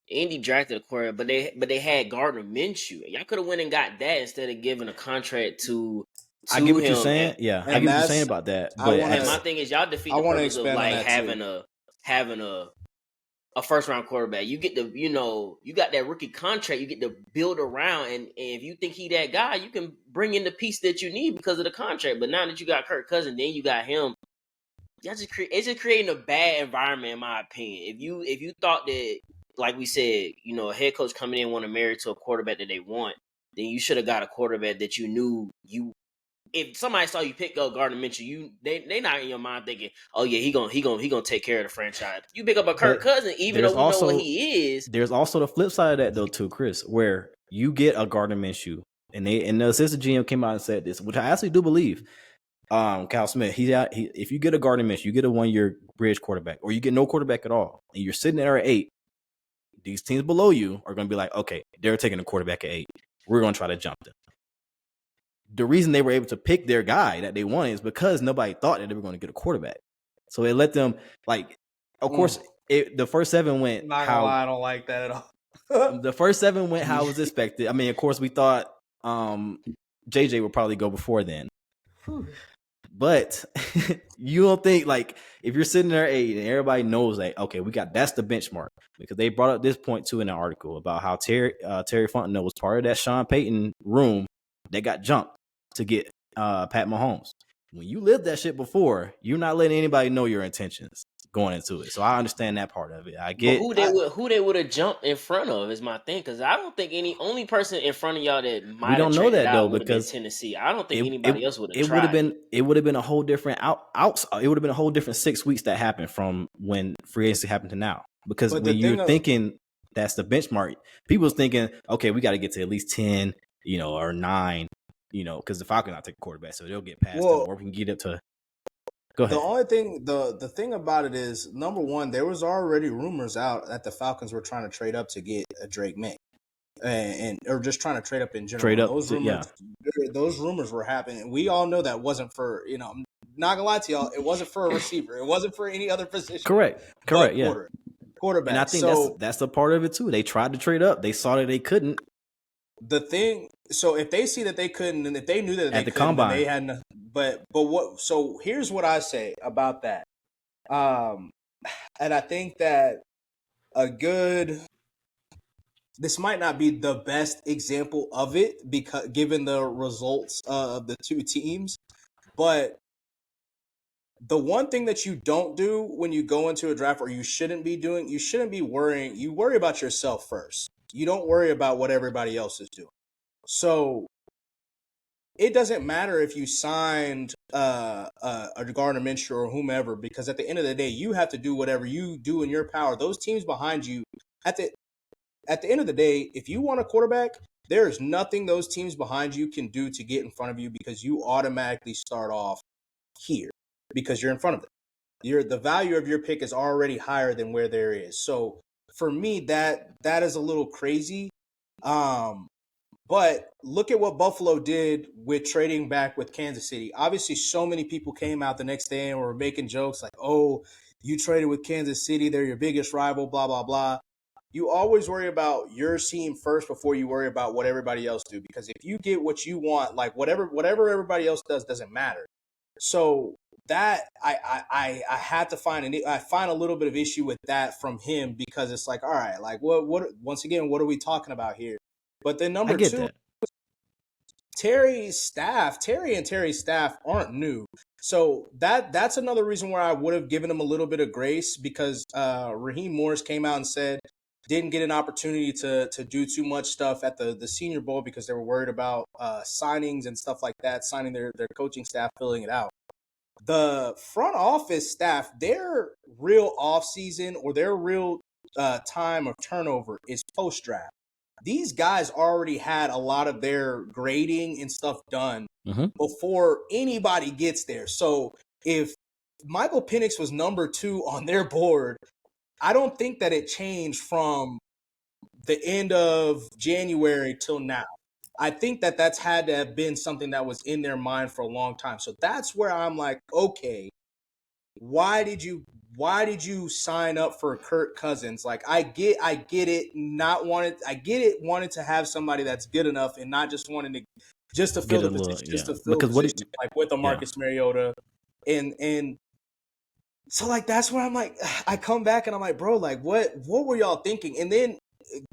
Indy drafted a quarterback, but they had Gardner Minshew. Y'all could have went and got that instead of giving a contract to I get what him. you're saying. Yeah, I get what you're saying about that. But and my thing is, y'all defeat the purpose of like having a first round quarterback. You get you got that rookie contract. You get to build around, and if you think he that guy, you can bring in the piece that you need because of the contract. But now that you got Kirk Cousins, then you got him. It's just creating a bad environment, in my opinion. If you thought that, like we said, a head coach coming in want to marry to a quarterback that they want, then you should have got a quarterback that you knew you. If somebody saw you pick up Gardner Minshew, they not in your mind thinking, oh yeah, he gonna take care of the franchise. You pick up a Kirk Cousins, even though we know what he is. There's also the flip side of that though too, Chris, where you get a Gardner Minshew, and the assistant GM came out and said this, which I actually do believe. Kyle Smith, if you get a Gardner Minshew, you get a 1-year bridge quarterback, or you get no quarterback at all, and you're sitting there at 8. These teams below you are going to be like, okay, they're taking a quarterback at 8. We're going to try to jump them. the reason they were able to pick their guy that they wanted is because nobody thought that they were going to get a quarterback. So it let them, like, of course, the first 7 went Not gonna lie, I don't like that at all. the first 7 went how it was expected. I mean, of course, we thought JJ would probably go before then. But you don't think, like, if you're sitting there 8 and everybody knows that, okay, that's the benchmark, because they brought up this point too in the article about how Terry Fontenot was part of that Sean Payton room that got jumped to get Pat Mahomes. When you lived that shit before, you're not letting anybody know your intentions going into it. So I understand that part of it. I get who they would have jumped in front of is my thing, because I don't think only person in front of y'all that might have traded that though, because Tennessee. I don't think anybody else would have tried. It would have been a whole different it would have been a whole different 6 weeks that happened from when free agency happened to now. Because when you're thinking that's the benchmark, people's thinking, okay, we got to get to at least 10, or 9, because the Falcons not take a quarterback, so they'll get past them, or we can get up to. Go ahead. The only thing, the thing about it is, number one, there was already rumors out that the Falcons were trying to trade up to get a Drake May, or just trying to trade up in general. Those rumors were happening. We all know that wasn't for, I'm not gonna lie to y'all, it wasn't for a receiver. It wasn't for any other position. Correct. Yeah. Quarterback. And I think that's a part of it too. They tried to trade up. They saw that they couldn't. The thing, so if they see that they couldn't, and if they knew that they at the couldn't, combine, they had no, but what? So here's what I say about that, and I think that this might not be the best example of it, because given the results of the two teams, but the one thing that you don't do when you go into a draft, or you shouldn't be worrying. You worry about yourself first. You don't worry about what everybody else is doing. So it doesn't matter if you signed a Gardner Minshew or whomever, because at the end of the day, you have to do whatever you do in your power. Those teams behind you, at the end of the day, if you want a quarterback, there is nothing those teams behind you can do to get in front of you, because you automatically start off here because you're in front of them. The value of your pick is already higher than where there is. So for me, that is a little crazy. But look at what Buffalo did with trading back with Kansas City. Obviously, so many people came out the next day and were making jokes like, oh, you traded with Kansas City, they're your biggest rival, blah, blah, blah. You always worry about your team first before you worry about what everybody else do, because if you get what you want, like whatever everybody else does doesn't matter. So that I had to find I find a little bit of issue with that from him, because it's like, all right, like what once again, what are we talking about here? But then number two, Terry and Terry's staff aren't new. So that's another reason where I would have given him a little bit of grace, because Raheem Morris came out and said didn't get an opportunity to do too much stuff at the Senior Bowl because they were worried about signings and stuff like that, signing their coaching staff, filling it out. The front office staff, their real offseason or their real time of turnover is post-draft. These guys already had a lot of their grading and stuff done before anybody gets there. So if Michael Penix was number 2 on their board, I don't think that it changed from the end of January till now. I think that that's had to have been something that was in their mind for a long time. So that's where I'm like, okay, why did you sign up for Kirk Cousins? Like, I get it, wanted to have somebody that's good enough and not just wanting to fill the position, to fill the position, like with a Marcus Mariota. And so like that's where I'm like, I come back and I'm like, bro, like what were y'all thinking? And then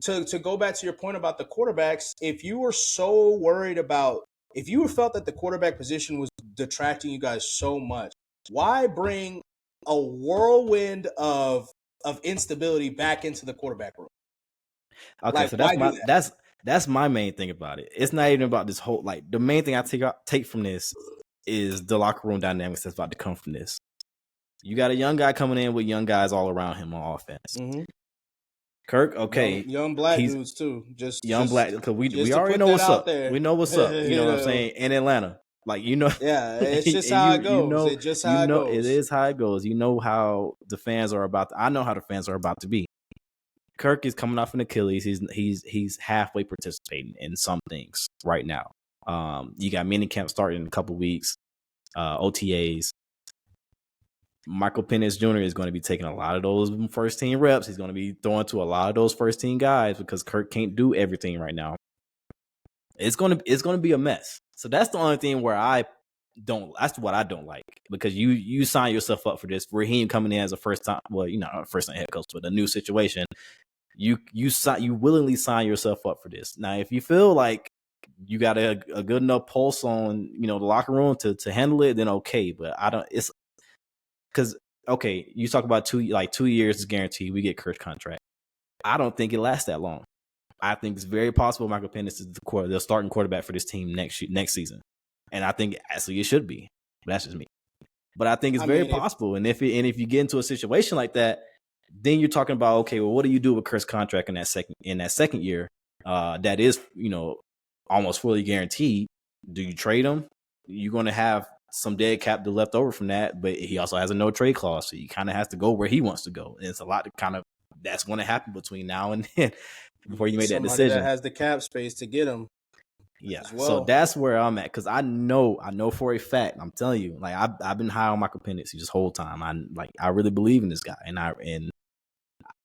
to go back to your point about the quarterbacks, if you were so worried about, if you felt that the quarterback position was detracting you guys so much, why bring a whirlwind of instability back into the quarterback room? Okay, like, so that's my main thing about it. It's not even about this whole, like, the main thing I take from this is the locker room dynamics that's about to come from this. You got a young guy coming in with young guys all around him on offense. Mm-hmm. Kirk, okay, young black dudes too. Black, because we already know what's up. There. We know what's up. You know what I'm saying? In Atlanta, like, you know, yeah, it's just how it goes. It's just how it goes. It is how it goes. You know how the fans are about. I know how the fans are about to be. Kirk is coming off an Achilles. He's halfway participating in some things right now. You got mini camp starting in a couple weeks, OTAs. Michael Penix Jr. is going to be taking a lot of those first team reps. He's going to be throwing to a lot of those first team guys because Kirk can't do everything right now. It's going to be a mess. So that's the only thing where that's what I don't like, because you sign yourself up for this. Raheem coming in as a first time, well, first time head coach, but a new situation. You willingly sign yourself up for this. Now, if you feel like you got a good enough pulse on, the locker room to handle it, then okay. But I don't. It's because okay, you talk about 2 years is guaranteed. We get Kirk's contract. I don't think it lasts that long. I think it's very possible Michael Penix is the starting quarterback for this team next season, and I think actually it should be. But that's just me. But I think it's very possible. And if you get into a situation like that, then you're talking about, okay, well, what do you do with Kirk's contract in that second year? That is, almost fully guaranteed. Do you trade him? You're going to have some dead cap left over from that, but he also has a no trade clause, so he kind of has to go where he wants to go. And it's a lot that's going to happen between now and then before you make that decision. That has the cap space to get him. Yeah, well. So that's where I'm at, because I know for a fact. I'm telling you, like I've been high on Michael Penix this whole time. I really believe in this guy, and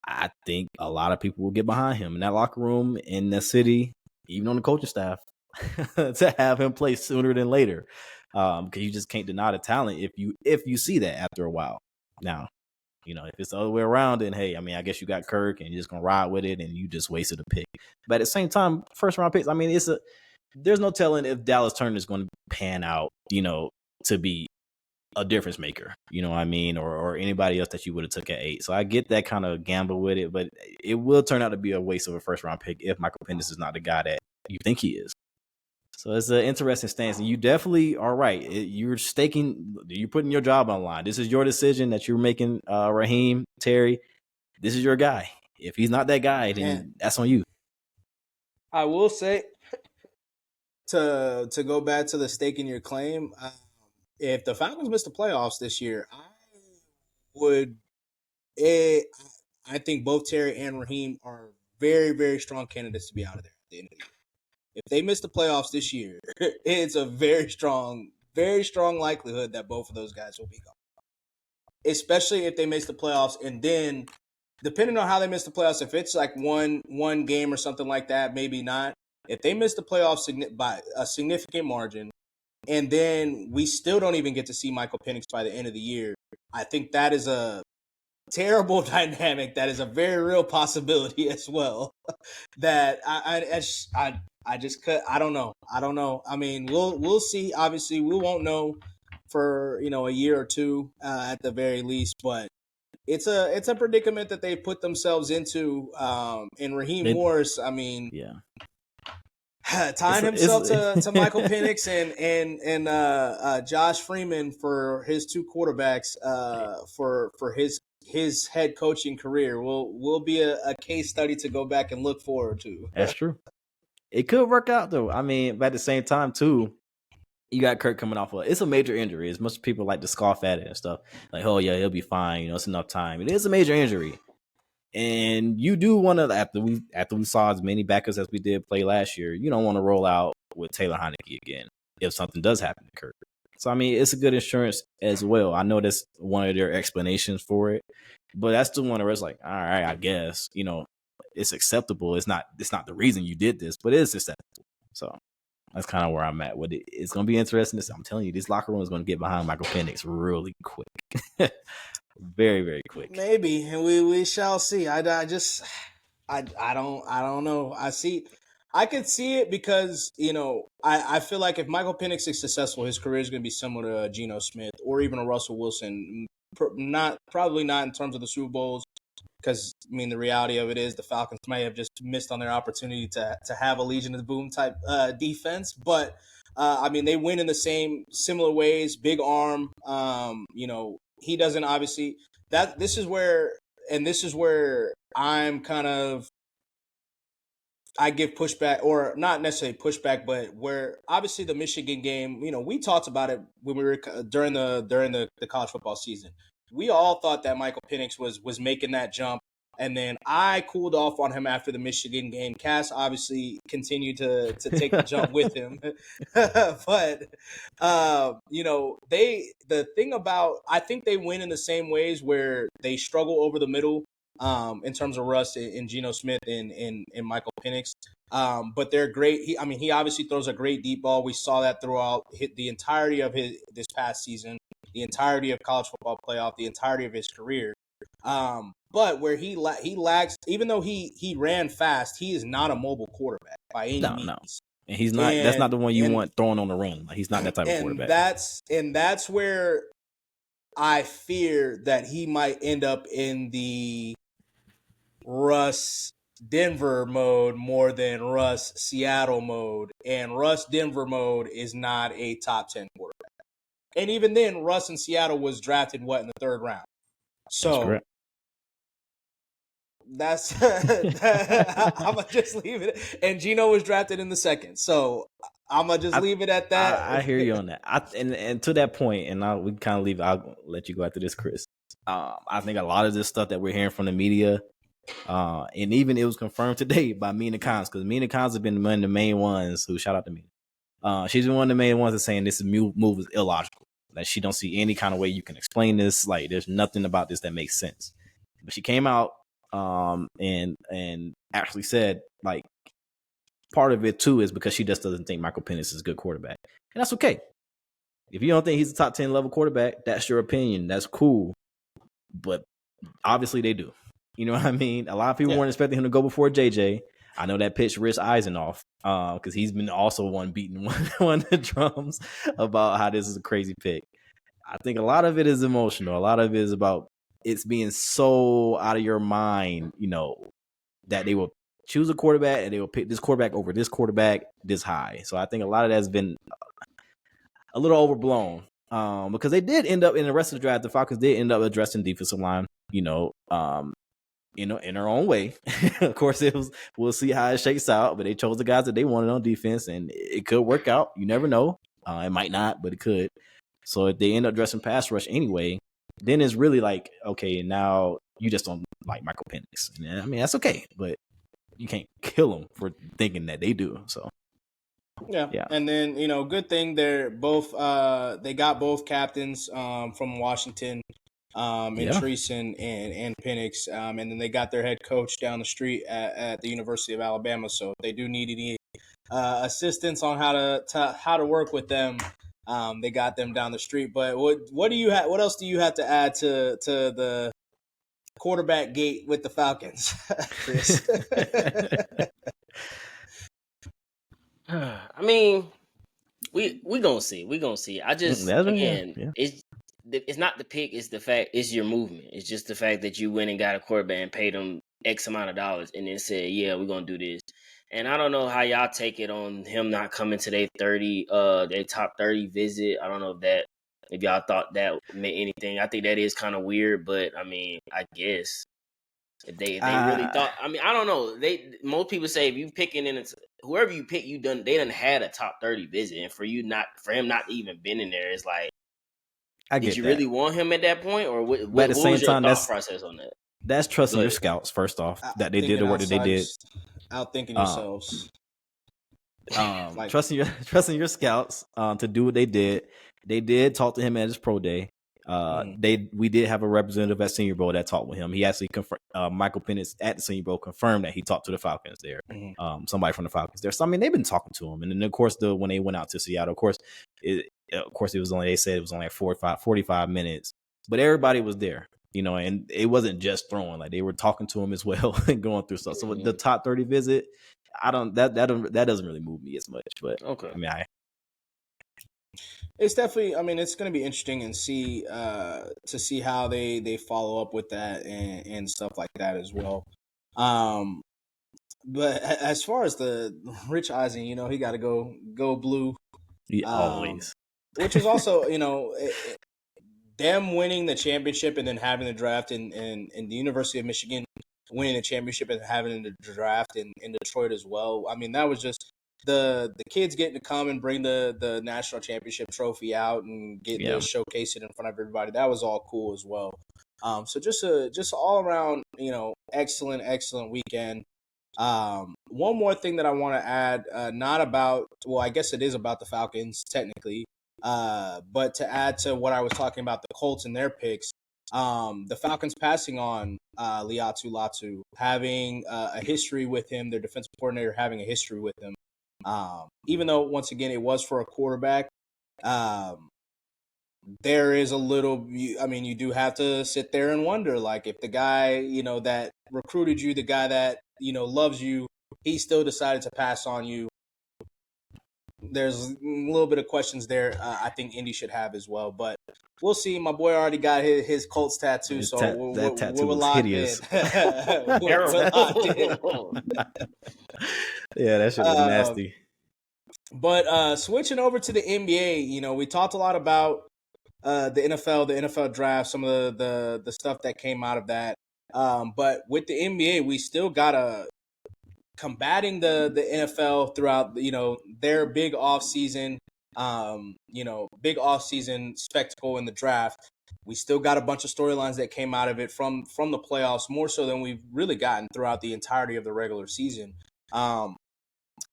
I think a lot of people will get behind him in that locker room, in the city, even on the coaching staff, to have him play sooner than later. Because you just can't deny the talent if you see that after a while. Now, if it's the other way around, then hey, I guess you got Kirk and you're just gonna ride with it, and you just wasted a pick. But at the same time, first round picks, there's no telling if Dallas Turner is going to pan out, to be a difference maker, or anybody else that you would have took at 8. So I get that kind of gamble with it, but it will turn out to be a waste of a first round pick if Michael Penix is not the guy that you think he is. So it's an interesting stance, and you definitely are right. You're putting your job on the line. This is your decision that you're making, Raheem, Terry. This is your guy. If he's not that guy, then that's on you. I will say, to go back to the staking your claim, if the Falcons miss the playoffs this year, I think both Terry and Raheem are very, very strong candidates to be out of there at the end of the year. If they miss the playoffs this year, it's a very strong likelihood that both of those guys will be gone. Especially if they miss the playoffs, and then depending on how they miss the playoffs, if it's like one game or something like that, maybe not. If they miss the playoffs by a significant margin, and then we still don't even get to see Michael Penix by the end of the year, I think that is a terrible dynamic. That is a very real possibility as well. That I don't know. We'll see. Obviously, we won't know for a year or two at the very least, but it's a predicament that they put themselves into. And Raheem Morris, tying himself to Michael Penix and Josh Freeman for his 2 quarterbacks for his head coaching career will be a case study to go back and look forward to. That's true. It could work out though. But at the same time too, you got Kirk coming off it's a major injury. As much people like to scoff at it and stuff, like, oh yeah, he'll be fine. It's enough time. It is a major injury. And you do want to, after we saw as many backups as we did play last year, you don't want to roll out with Taylor Heineke again if something does happen to Kirk. So, it's a good insurance as well. I know that's one of their explanations for it, but that's the one where it's like, all right, I guess, it's acceptable. It's not the reason you did this, but it's acceptable. So that's kind of where I'm at with it. It's going to be interesting. I'm telling you, this locker room is going to get behind Michael Penix really quick. Very, very quick. Maybe, and we shall see. I don't know. I could see it because I feel like if Michael Penix is successful, his career is going to be similar to Geno Smith or even a Russell Wilson. Probably not in terms of the Super Bowls, because the reality of it is the Falcons may have just missed on their opportunity to have a Legion of the Boom type defense, but they win in the similar ways. Big arm, he doesn't obviously this is where I'm kind of, I give pushback, or not necessarily pushback, but where obviously the Michigan game, we talked about it when we were during the college football season. We all thought that Michael Penix was making that jump And then I cooled off on him after the Michigan game. Cass obviously continued to take the jump with him. But the thing about, I think they win in the same ways where they struggle over the middle in terms of Russ and Geno Smith and Michael Penix. But they're great. He obviously throws a great deep ball. We saw that throughout the entirety of this past season, the entirety of college football playoff, the entirety of his career. But where he lags, even though he ran fast, he is not a mobile quarterback by any means. No. And he's not. That's not the one you want throwing on the run. Like, he's not that type of quarterback. That's where I fear that he might end up in the Russ Denver mode more than Russ Seattle mode. And Russ Denver mode is not a top 10 quarterback. And even then, Russ in Seattle was drafted in the third round. So that's I'm gonna just leave it. And Geno was drafted in the second. So I'm gonna just leave it at that. I hear you on that. And to that point, and we kind of leave. I'll let you go after this, Chris. I think a lot of this stuff that we're hearing from the media, and even it was confirmed today by Mina Kimes, because Mina Kimes has been one of the main ones who, shout out to Mina. She's been one of the main ones that's saying this move is illogical. That she don't see any kind of way you can explain this. Like, there's nothing about this that makes sense. But she came out and actually said, like, part of it too is because she just doesn't think Michael Penix is a good quarterback. And that's okay. If you don't think he's a top 10 level quarterback, that's your opinion. That's cool. But obviously they do. You know what I mean? A lot of people weren't expecting him to go before JJ. I know that pitched Rich Eisen off because he's been also beating one of the drums about how this is a crazy pick. I think a lot of it is emotional. A lot of it is about it's being so out of your mind, that they will choose a quarterback and they will pick this quarterback over this quarterback this high. So I think a lot of that's been a little overblown because they did end up in the rest of the draft. The Falcons did end up addressing defensive line, in their own way. Of course, we'll see how it shakes out, but they chose the guys that they wanted on defense, and it could work out. You never know. It might not, but it could. So if they end up addressing pass rush anyway, then it's really like, okay, now you just don't like Michael Penix. And, that's okay, but you can't kill them for thinking that they do. So yeah. And then good thing they're both they got both captains from Washington. Treason and Penix, and then they got their head coach down the street at the University of Alabama. So if they do need any assistance on how to work with them, they got them down the street. But what do you have? What else do you have to add to the quarterback gate with the Falcons, Chris? We gonna see. We gonna see. I just it's not the pick. It's the fact. It's your movement. It's just the fact that you went and got a quarterback and paid them X amount of dollars, and then said, "Yeah, we're gonna do this." And I don't know how y'all take it on him not coming to their top 30 visit. I don't know if y'all thought that meant anything. I think that is kind of weird, but I guess if they really thought. I don't know. Most people say if you picking in whoever you pick, they done had a top 30 visit, and for him not even been in there, it's like. Did you really want him at that point, or what was your thought process on that? That's trusting your scouts, first off, that they did the work that they did. Outthinking yourselves. Trusting your scouts to do what they did. They did talk to him at his pro day. We did have a representative at Senior Bowl that talked with him. He actually confirmed. Michael Penix at the Senior Bowl confirmed that he talked to the Falcons there. Somebody from the Falcons there. So they've been talking to him, and then of course when they went out to Seattle, of course it was only, they said it was only 45 minutes, but everybody was there, and it wasn't just throwing, like they were talking to him as well and going through stuff. So the top 30 visit, that doesn't really move me as much, but okay. It's definitely, it's going to be interesting and to see how they follow up with that and stuff like that as well. But as far as the Rich Eisen, he got to go blue. Always. Which is also, them winning the championship and then having the draft in the University of Michigan winning the championship and having the draft in Detroit as well. That was just the kids getting to come and bring the national championship trophy out and get to showcase it in front of everybody. That was all cool as well. So just all around, excellent weekend. One more thing that I want to add, not about, well, I guess it is about the Falcons technically, but to add to what I was talking about the Colts and their picks, the Falcons passing on Liatu Latu, having a history with him, their defensive coordinator having a history with him. Even though once again it was for a quarterback, there is a little, you do have to sit there and wonder, like, if the guy, that recruited you, the guy that, loves you, he still decided to pass on you. There's a little bit of questions there. I think Indy should have as well, but we'll see. My boy already got his Colts tattoo, so that tattoo we're looks locked hideous. in. we're locked in. Yeah, that shit was nasty. But switching over to the NBA, we talked a lot about the NFL draft, some of the stuff that came out of that. But with the NBA, we still gotta combating the NFL throughout, their big offseason, big offseason spectacle in the draft. We still got a bunch of storylines that came out of it from the playoffs, more so than we've really gotten throughout the entirety of the regular season.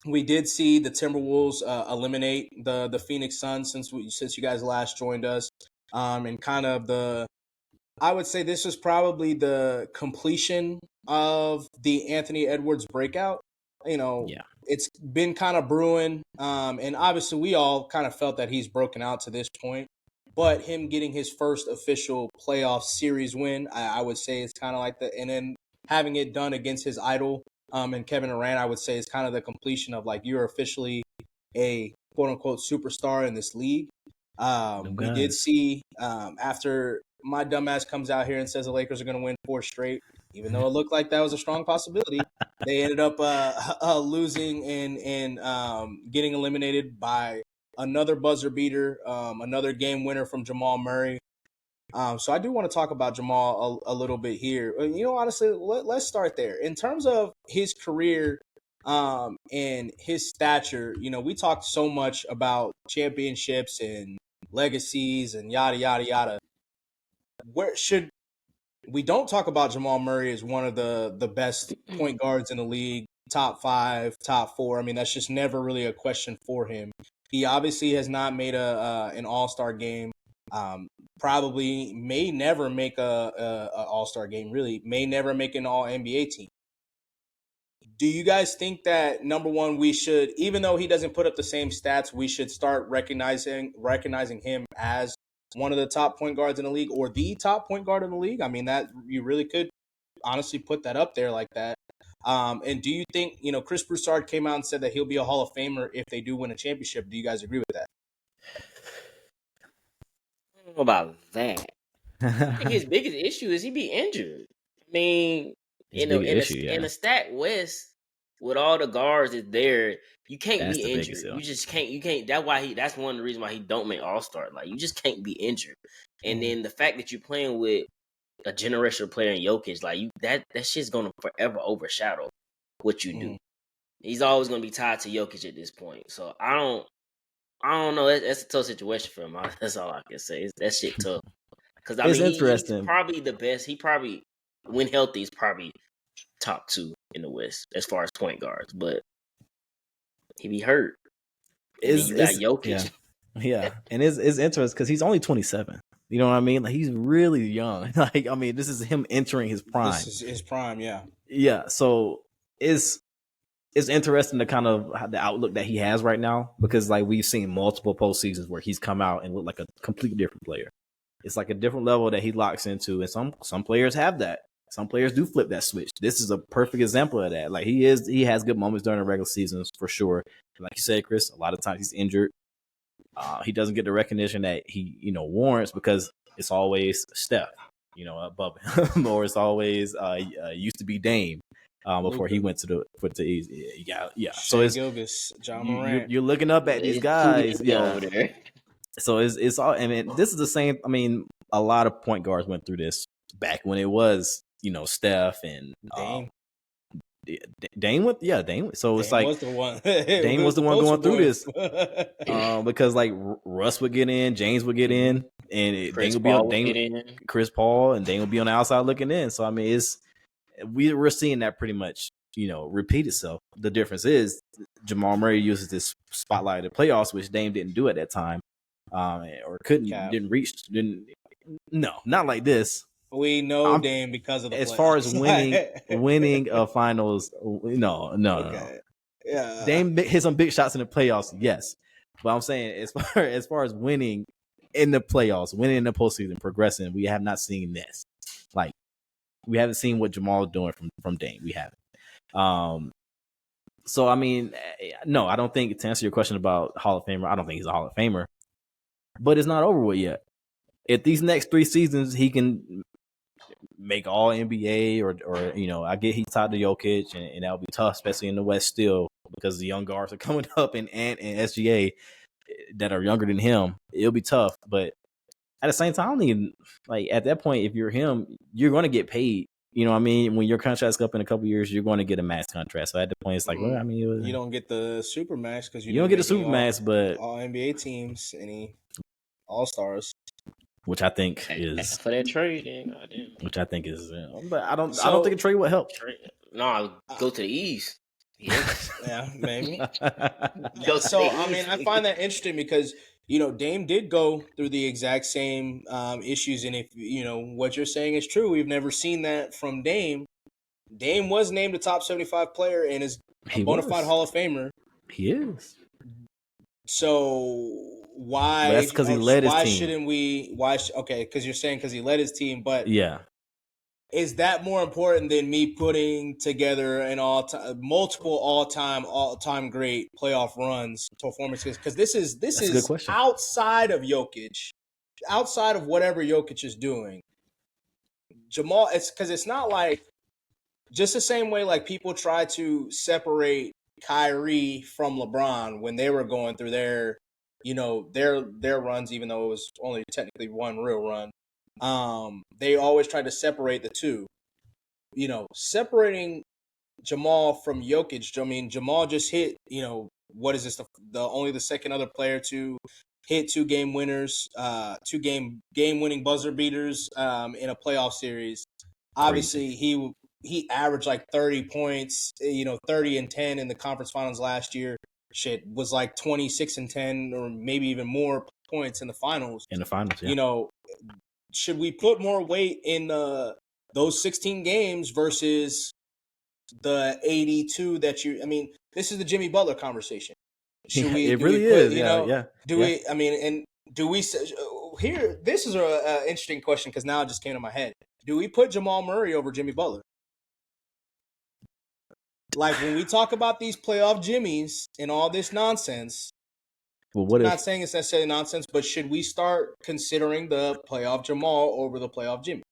We did see the Timberwolves eliminate the Phoenix Suns since you guys last joined us, and kind of I would say this was probably the completion of the Anthony Edwards breakout. It's been kind of brewing, and obviously we all kind of felt that he's broken out to this point. But him getting his first official playoff series win, I would say is kind of like and then having it done against his idol, and Kevin Durant, I would say is kind of the completion of, like, you're officially a quote unquote superstar in this league. We did see after my dumbass comes out here and says the Lakers are going to win 4 straight, even though it looked like that was a strong possibility. They ended up losing and getting eliminated by another buzzer beater, another game winner from Jamal Murray. So I do want to talk about Jamal a little bit here. Honestly, let's start there. In terms of his career and his stature, we talked so much about championships and legacies and yada, yada, yada. We don't talk about Jamal Murray as one of the best point guards in the league, top 5, top 4. I mean, that's just never really a question for him. He obviously has not made an All-Star game. Probably may never make a All-Star game. Really, may never make an All-NBA team. Do you guys think that, number one, we should, even though he doesn't put up the same stats, we should start recognizing him as one of the top point guards in the league, or the top point guard in the league? I mean, that you really could honestly put that up there like that. And do you think, Chris Broussard came out and said that he'll be a Hall of Famer if they do win a championship? Do you guys agree with that? I don't know about that. I think his biggest issue is he be injured. I mean, in the Stat West, with all the guards that's there, you can't be injured. You just can't. You can't. That's one of the reasons why he don't make All-Star. Like, you just can't be injured. And then the fact that you're playing with a generational player in Jokic, like, that shit's gonna forever overshadow what you do. He's always gonna be tied to Jokic at this point. So I don't know. That's a tough situation for him. That's all I can say. That shit tough. Because interesting. He's probably the best. He probably, when healthy, is probably top 2 in the West as far as point guards. But he be hurt. You got Jokic. Yeah. And it's interesting because he's only 27. You know what I mean? Like, he's really young. Like, I mean, this is him entering his prime. This is his prime, yeah. Yeah. So it's interesting to kind of have the outlook that he has right now, because, like, we've seen multiple postseasons where he's come out and looked like a completely different player. It's like a different level that he locks into, and some players have that. Some players do flip that switch. This is a perfect example of that. Like, he has good moments during the regular seasons for sure. Like you said, Chris, a lot of times he's injured. He doesn't get the recognition that he warrants, because it's always Steph, above him, or it's always used to be Dame. Before he went to the East. Yeah. So it's Gilgeous, John Morant. You're looking up at these guys. Yeah. Over there. So it's all. I mean, this is the same. I mean, a lot of point guards went through this back when it was, Steph and Dame. Dame went. Yeah, Dame. So it's like Dame was the one going through this, because, like, Russ would get in, James would get in, Chris Paul will get in. Chris Paul, and Dame will be on the outside looking in. So I mean, we're seeing that pretty much, repeat itself. The difference is Jamal Murray uses this spotlight of the playoffs, which Dame didn't do at that time, or didn't reach. No, not like this. We know Dame because of the as playoffs. far as winning a finals. No. Yeah, Dame hit some big shots in the playoffs, yes, but I'm saying as far as winning in the playoffs, winning in the postseason, progressing, we have not seen this. Like, we haven't seen what Jamal is doing from Dame. We haven't. So I mean, no, I don't think, to answer your question about Hall of Famer, I don't think he's a Hall of Famer, but it's not over with yet. If these next 3 seasons he can make all NBA or I get he's tied to Jokic, and that'll be tough, especially in the West still, because the young guards are coming up in Ant and SGA that are younger than him. It'll be tough, but at the same time, at that point, if you're him, you're going to get paid. You know what I mean? When your contract's up in a couple years, you're going to get a max contract. So at the point, it's like, well, I mean, you don't get the super max because you don't get the super max, but all NBA teams, any all stars, which I think is for that trade. Then, which I think is, but I don't think a trade would help. No, go to the East. Yeah, maybe. So I mean, I find that interesting because Dame did go through the exact same issues, and if what you're saying is true, we've never seen that from Dame. Dame was named a top 75 player and is a bona fide Hall of Famer. He is. So why? But that's because he led his team. Why shouldn't we? Okay, because you're saying because he led his team, but yeah. Is that more important than me putting together an multiple all-time great playoff runs performances? Because this is outside of Jokic, outside of whatever Jokic is doing. Jamal, it's not like just the same way like people try to separate Kyrie from LeBron when they were going through their runs, even though it was only technically one real run. They always try to separate the two. Separating Jamal from Jokic. I mean, Jamal just hit. What is this? Only the second other player to hit 2 game winners, 2 game winning buzzer beaters in a playoff series. Obviously, he averaged like 30 points. 30 and 10 in the conference finals last year. Shit was like 26 and 10, or maybe even more points in the finals. Yeah. Should we put more weight in those 16 games versus the 82 that you? I mean, this is the Jimmy Butler conversation. Should we? It really is. Yeah. Do we? I mean, and do we? Here, this is an interesting question because now it just came to my head. Do we put Jamal Murray over Jimmy Butler? Like when we talk about these playoff Jimmys and all this nonsense. Well, I'm not saying it's necessarily nonsense, but should we start considering the playoff Jamal over the playoff Jimmy?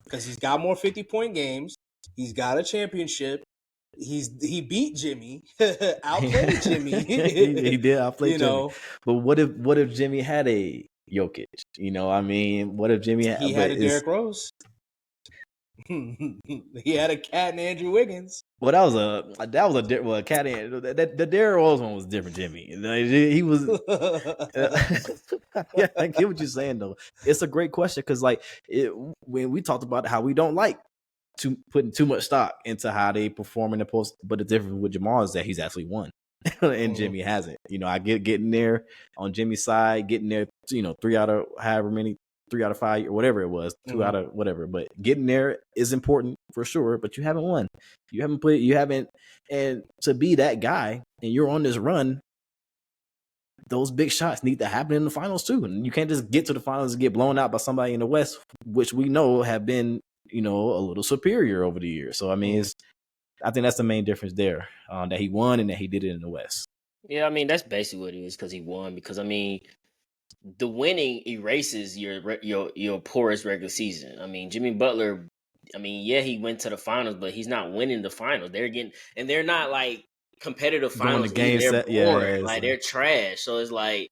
Because he's got more 50-point games. He's got a championship. He beat Jimmy, outplayed Jimmy. he did outplay Jimmy. But what if Jimmy had a Jokic? I mean, what if Jimmy had a Derrick Rose? He had a Cat and Andrew Wiggins. Well, that was a Cat and the Derrick Rose one was different, Jimmy. He was. Yeah, I get what you're saying though. It's a great question because when we talked about how we don't like putting too much stock into how they perform in the post, but the difference with Jamal is that he's actually won, and Jimmy hasn't. I get getting there on Jimmy's side, getting there. 3 out of however many. 3 out of 5 or whatever it was, 2 out of whatever. But getting there is important for sure. But you haven't won. And to be that guy and you're on this run, those big shots need to happen in the finals too. And you can't just get to the finals and get blown out by somebody in the West, which we know have been, a little superior over the years. So I mean, I think that's the main difference there, that he won and that he did it in the West. Yeah, I mean that's basically what it is because he won. Because I mean. The winning erases your poorest regular season. I mean, Jimmy Butler. I mean, yeah, he went to the finals, but he's not winning the finals. They're not like competitive finals. They're boring. They're trash. So it's like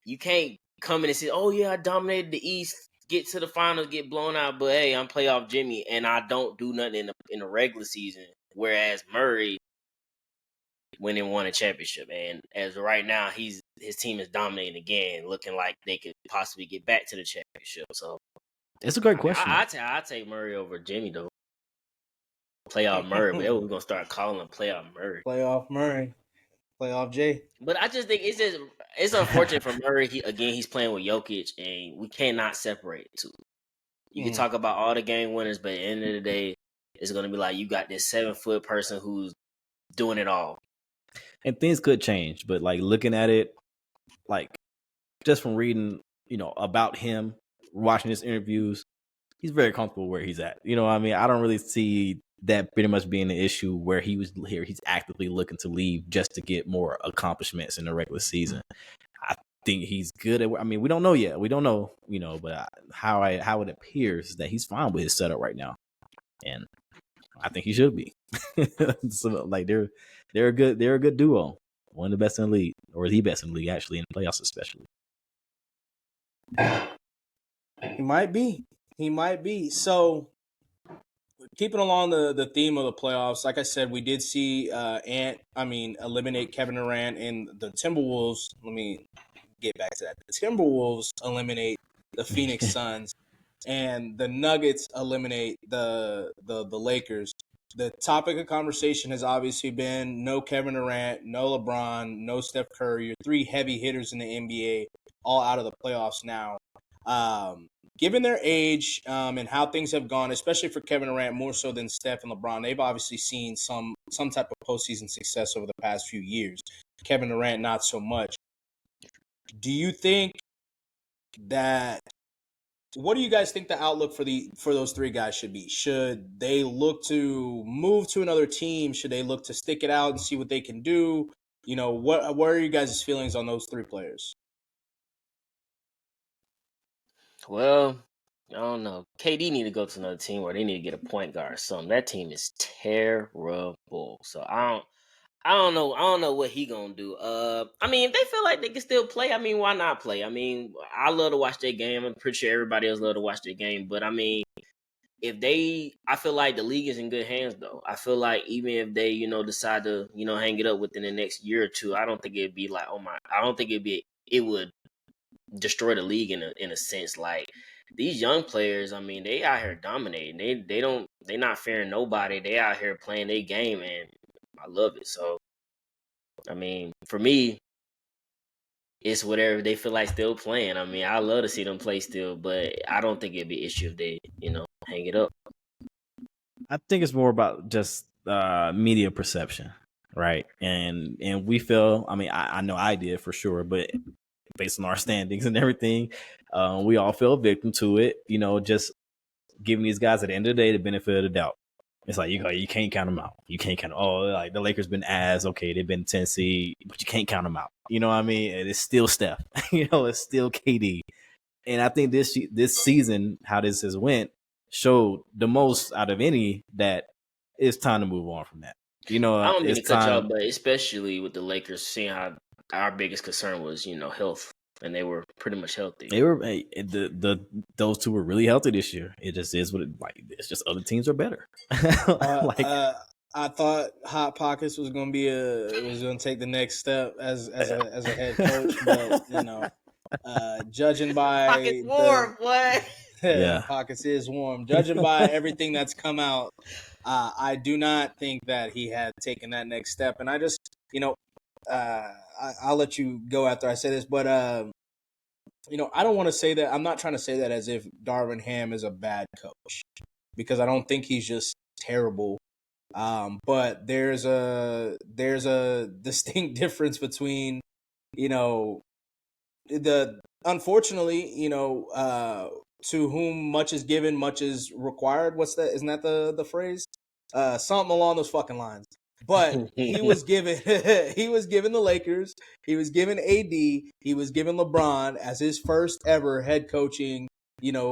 you can't come in and say, "Oh yeah, I dominated the East, get to the finals, get blown out." But hey, I'm playoff Jimmy, and I don't do nothing in the regular season. Whereas Murray went and won a championship, and as of right now, he's his team is dominating again, looking like they could possibly get back to the championship. So It's a great I mean, question. I take Murray over Jimmy though. Playoff Murray, but we're gonna start calling him Playoff Murray. Playoff Murray, playoff Jay. But I just think it's unfortunate for Murray. He's playing with Jokic, and we cannot separate the two. You can talk about all the game winners, but at the end of the day, it's gonna be like you got this 7-foot person who's doing it all. And things could change, but like looking at it, like just from reading, about him, watching his interviews, he's very comfortable where he's at. You know what I mean? I don't really see that pretty much being the issue where he was here. He's actively looking to leave just to get more accomplishments in the regular season. I think he's good at. I mean, we don't know yet. We don't know, but how it appears is that he's fine with his setup right now, and I think he should be. So, like they're a good duo, one of the best in the league, or the best in the league actually, in the playoffs especially. He might be. So, keeping along the theme of the playoffs, like I said, we did see eliminate Kevin Durant and the Timberwolves. Let me get back to that. The Timberwolves eliminate the Phoenix Suns, and the Nuggets eliminate the Lakers. The topic of conversation has obviously been no Kevin Durant, no LeBron, no Steph Curry. Your three heavy hitters in the NBA, all out of the playoffs now. Given their age and how things have gone, especially for Kevin Durant more so than Steph and LeBron, they've obviously seen some type of postseason success over the past few years. Kevin Durant, not so much. Do you think that? What do you guys think the outlook for those three guys should be? Should they look to move to another team? Should they look to stick it out and see what they can do? What are you guys' feelings on those three players? Well, I don't know. KD need to go to another team where they need to get a point guard or something. That team is terrible. So I don't know what he gonna do. I mean, if they feel like they can still play, I mean, why not play? I mean, I love to watch their game. I'm pretty sure everybody else love to watch their game. But I mean, I feel like the league is in good hands though. I feel like even if they, decide to, hang it up within the next year or two, I don't think it'd be like, I don't think it would destroy the league in a sense. Like these young players, I mean, they out here dominating. They not fearing nobody. They out here playing their game, and I love it. So, I mean, for me, it's whatever they feel like still playing. I mean, I love to see them play still, but I don't think it'd be an issue if they, hang it up. I think it's more about just media perception, right? And we feel. I mean, I know I did for sure, but based on our standings and everything, we all fell victim to it. Just giving these guys at the end of the day the benefit of the doubt. It's like you can't count them out. You can't count. Like the Lakers been okay. They've been 10 seed, but you can't count them out. You know what I mean? And it's still Steph. It's still KD. And I think this season, how this has went, showed the most out of any that it's time to move on from that. I don't mean to cut you off, but especially with the Lakers, seeing how our biggest concern was, health, and they were pretty much healthy. They were those two were really healthy this year. It just is what it's just other teams are better. I thought Hot Pockets was going to take the next step as a head coach, but judging by Pockets warm, boy. Yeah, Pockets is warm. Judging by everything that's come out, I do not think that he had taken that next step, and I just I'll let you go after I say this, but I don't want to say that. I'm not trying to say that as if Darvin Ham is a bad coach, because I don't think he's just terrible. But there's a distinct difference between unfortunately to whom much is given, much is required. What's that? Isn't that the phrase? Something along those fucking lines. But he was given the Lakers, he was given AD, he was given LeBron as his first ever head coaching,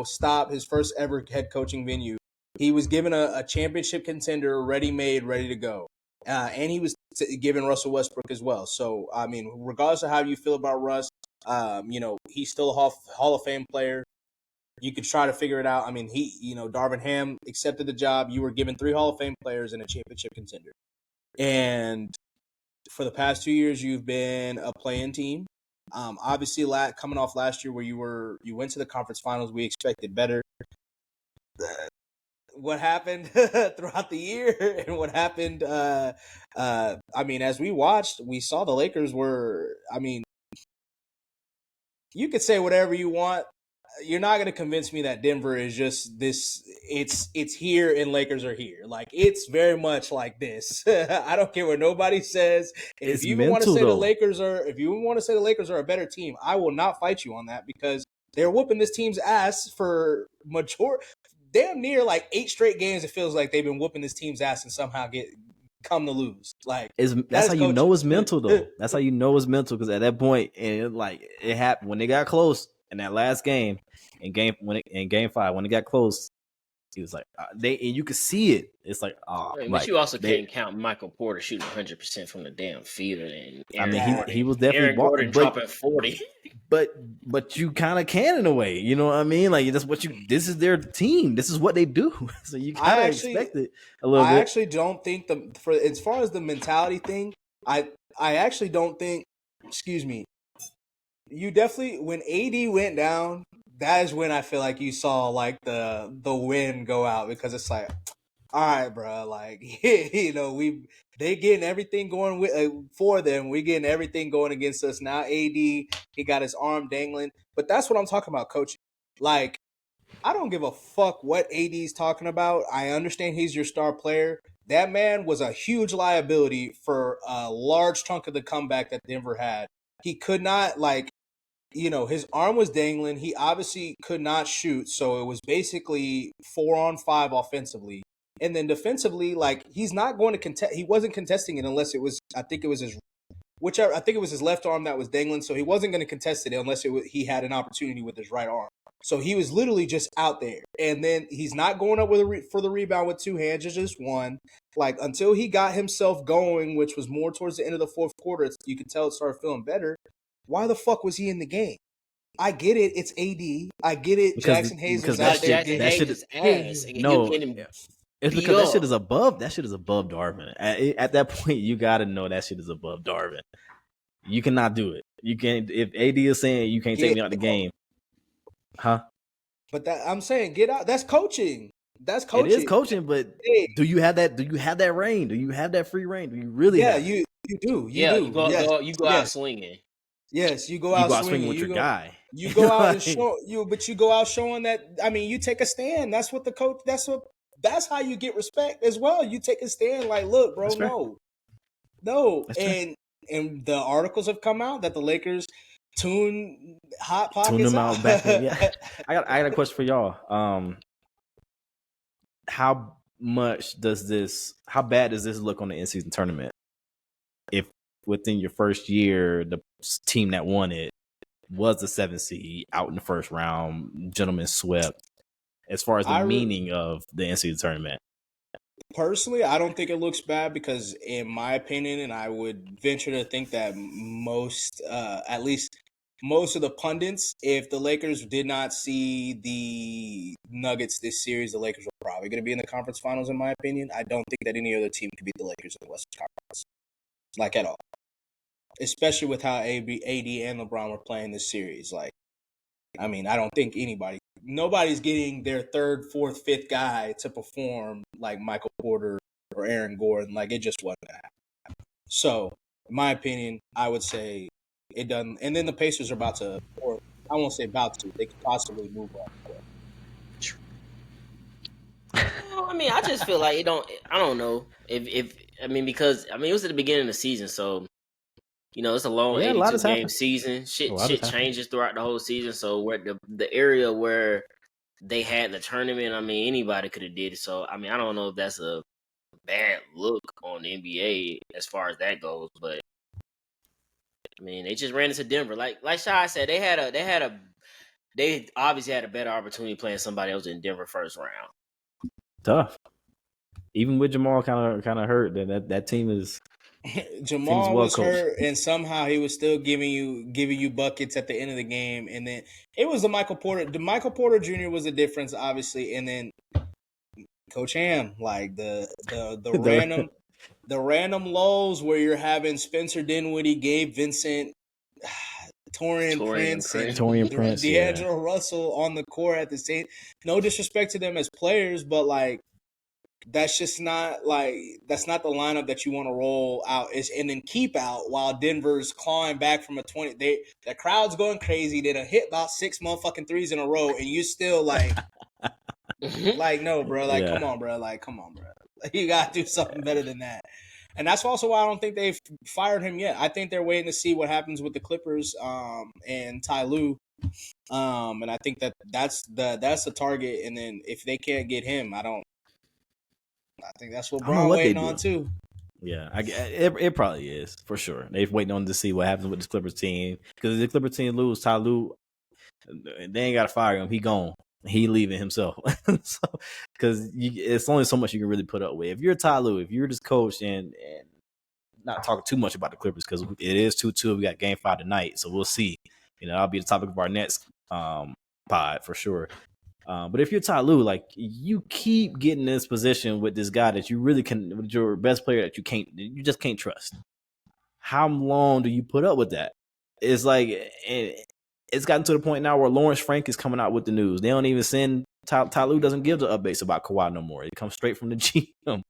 stop, his first ever head coaching venue. He was given a championship contender, ready-made, ready to go. And he was given Russell Westbrook as well. So, I mean, regardless of how you feel about Russ, he's still a Hall of Fame player. You could try to figure it out. I mean, Darvin Ham accepted the job. You were given 3 Hall of Fame players and a championship contender. And for the past 2 years, you've been a play-in team. Obviously, coming off last year where you went to the conference finals, we expected better. What happened throughout the year and what happened, I mean, as we watched, we saw the Lakers were, I mean, you could say whatever you want. You're not going to convince me that Denver is just this. It's here and Lakers are here. Like, it's very much like this. I don't care what nobody says. And It's if you even want to mental, say though. if you want to say the Lakers are a better team, I will not fight you on that because they're whooping this team's ass for damn near like 8 straight games. It feels like they've been whooping this team's ass and somehow come to lose. Like, That's how you know it's mental, though. That's how you know it's mental because at that point, and it happened when they got close in that last game, in game 5 when it got close, he was like and you could see it. It's like but you also can't count Michael Porter shooting 100% from the damn field, and he was definitely Aaron Gordon dropping 40. But you kind of can in a way, you know what I mean? Like this is their team. This is what they do. So you kind of expect it a little bit. I actually don't think as far as the mentality thing, I actually don't think. Excuse me. You definitely, when AD went down, that is when I feel like you saw like the wind go out because it's like, all right, bro, like they getting everything going for them. We getting everything going against us now. AD, he got his arm dangling, but that's what I'm talking about, coaching. Like, I don't give a fuck what AD's talking about. I understand he's your star player. That man was a huge liability for a large chunk of the comeback that Denver had. He could not his arm was dangling. He obviously could not shoot, so it was basically 4-on-5 offensively. And then defensively, like, he's not going to contest. He wasn't contesting it unless it was. I think it was his left arm that was dangling. So he wasn't going to contest it unless he had an opportunity with his right arm. So he was literally just out there. And then he's not going up for the rebound with 2 hands, just one. Like, until he got himself going, which was more towards the end of the fourth quarter, you could tell it started feeling better. Why the fuck was he in the game? I get it. It's AD. I get it. Jackson Hayes was out there. Jackson Hayes' ass. No, it's because that shit is above. That shit is above Darvin. At that point, you got to know that shit is above Darvin. You cannot do it. You can't. If AD is saying you can't take me out the game, huh? But I'm saying get out. That's coaching. That's coaching. It is coaching, but do you have that? Do you have that reign? Do you have that free reign? Do you really? Yeah, have you do. You go out swinging. Yes, you go out swinging with your guy. You go out and show but you go out showing that. I mean, you take a stand. That's what the coach. That's how you get respect as well. You take a stand. Like, look, bro, no. And the articles have come out that the Lakers tune hot pockets. Tune them out back then. Yeah. I got a question for y'all. How bad does this look on the in-season tournament? If within your first year, the team that won it was the 7th seed out in the first round, gentlemen swept. As far as the meaning of the NCAA tournament, personally, I don't think it looks bad because, in my opinion, and I would venture to think that at least most of the pundits, if the Lakers did not see the Nuggets this series, the Lakers were probably going to be in the conference finals, in my opinion. I don't think that any other team could beat the Lakers in the Western Conference, like, at all. Especially with how AD and LeBron were playing this series. Like, I mean, I don't think nobody's getting their 3rd, 4th, 5th guy to perform like Michael Porter or Aaron Gordon. Like, it just wasn't going to happen. So, in my opinion, I would say it doesn't. And then the Pacers are about to, or I won't say about to, they could possibly move on. I mean, I just feel like I don't know because it was at the beginning of the season, so it's a long 82-game season. Shit changes throughout the whole season. So where the area where they had the tournament, I mean, anybody could have did it. So I mean, I don't know if that's a bad look on the NBA as far as that goes, but I mean, they just ran into Denver. Like Shai said, they obviously had a better opportunity playing somebody else in Denver first round. Tough. Even with Jamal kind of hurt, that team is. Jamal was hurt, and somehow he was still giving you buckets at the end of the game. And then it was the Michael Porter. The Michael Porter Jr. was the difference, obviously. And then Coach Ham, like the random lulls where you're having Spencer Dinwiddie, Gabe Vincent. Torian Prince and Torian Prince, D'Angelo Russell on the court at the same. No disrespect to them as players, but like that's just not like that's not the lineup that you want to roll out and then keep out while Denver's clawing back from a 20. The crowd's going crazy. They done hit about 6 motherfucking threes in a row, and you still like no, bro. Like, come on, bro. Like, come on, bro. Like, you gotta do something better than that. And that's also why I don't think they've fired him yet. I think they're waiting to see what happens with the Clippers and Ty Lue. And I think that's the target. And then if they can't get him, I think that's what Braun waiting on too. Yeah, it probably is for sure. They're waiting on to see what happens with this Clippers team because if the Clippers team lose, Ty Lue, they ain't got to fire him. He gone. He leaving himself. So because it's only so much you can really put up with. If you're Ty Lue, if you're this coach and not talking too much about the Clippers because it is 2-2. We got Game 5 tonight, so we'll see. That'll be the topic of our next pod for sure. But if you're Ty Lue, like you keep getting in this position with this guy that you really can, with your best player that you just can't trust. How long do you put up with that? It's like it's gotten to the point now where Lawrence Frank is coming out with the news. They don't even send Ty Lue doesn't give the updates about Kawhi no more. It comes straight from the GM.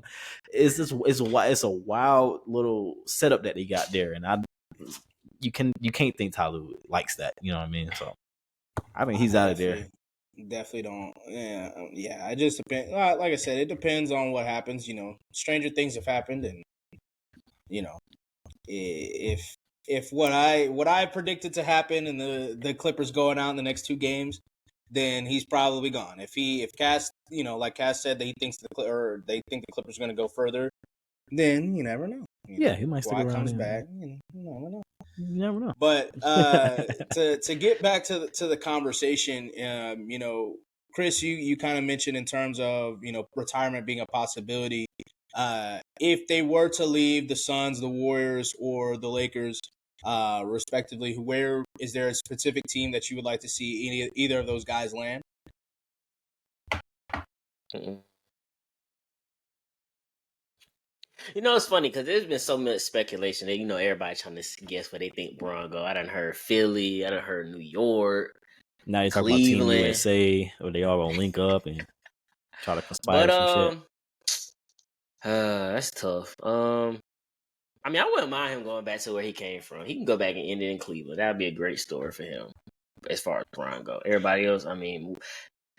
It's a wild little setup that he got there, and you can't think Ty Lue likes that. You know what I mean? So I think he's out of there. Definitely don't. Yeah. It just depends. Like I said, it depends on what happens. Stranger things have happened, and if what I predicted to happen and the Clippers going out in the next 2 games, then he's probably gone. If Cass, like Cass said, that he thinks they think the Clippers are going to go further, then you never know. He might stick around. Comes back. You never know. You never know. But to get back to the conversation, Chris, you kind of mentioned in terms of retirement being a possibility. If they were to leave the Suns, the Warriors, or the Lakers, respectively, where is there a specific team that you would like to see either of those guys land? It's funny because there's been so much speculation that everybody trying to guess where they think Braun go. I done heard Philly, I done heard New York. Now you talk about Team USA, or they all gonna link up and try to conspire some shit. That's tough. I wouldn't mind him going back to where he came from. He can go back and end it in Cleveland. That'd be a great story for him. As far as Braun go, everybody else,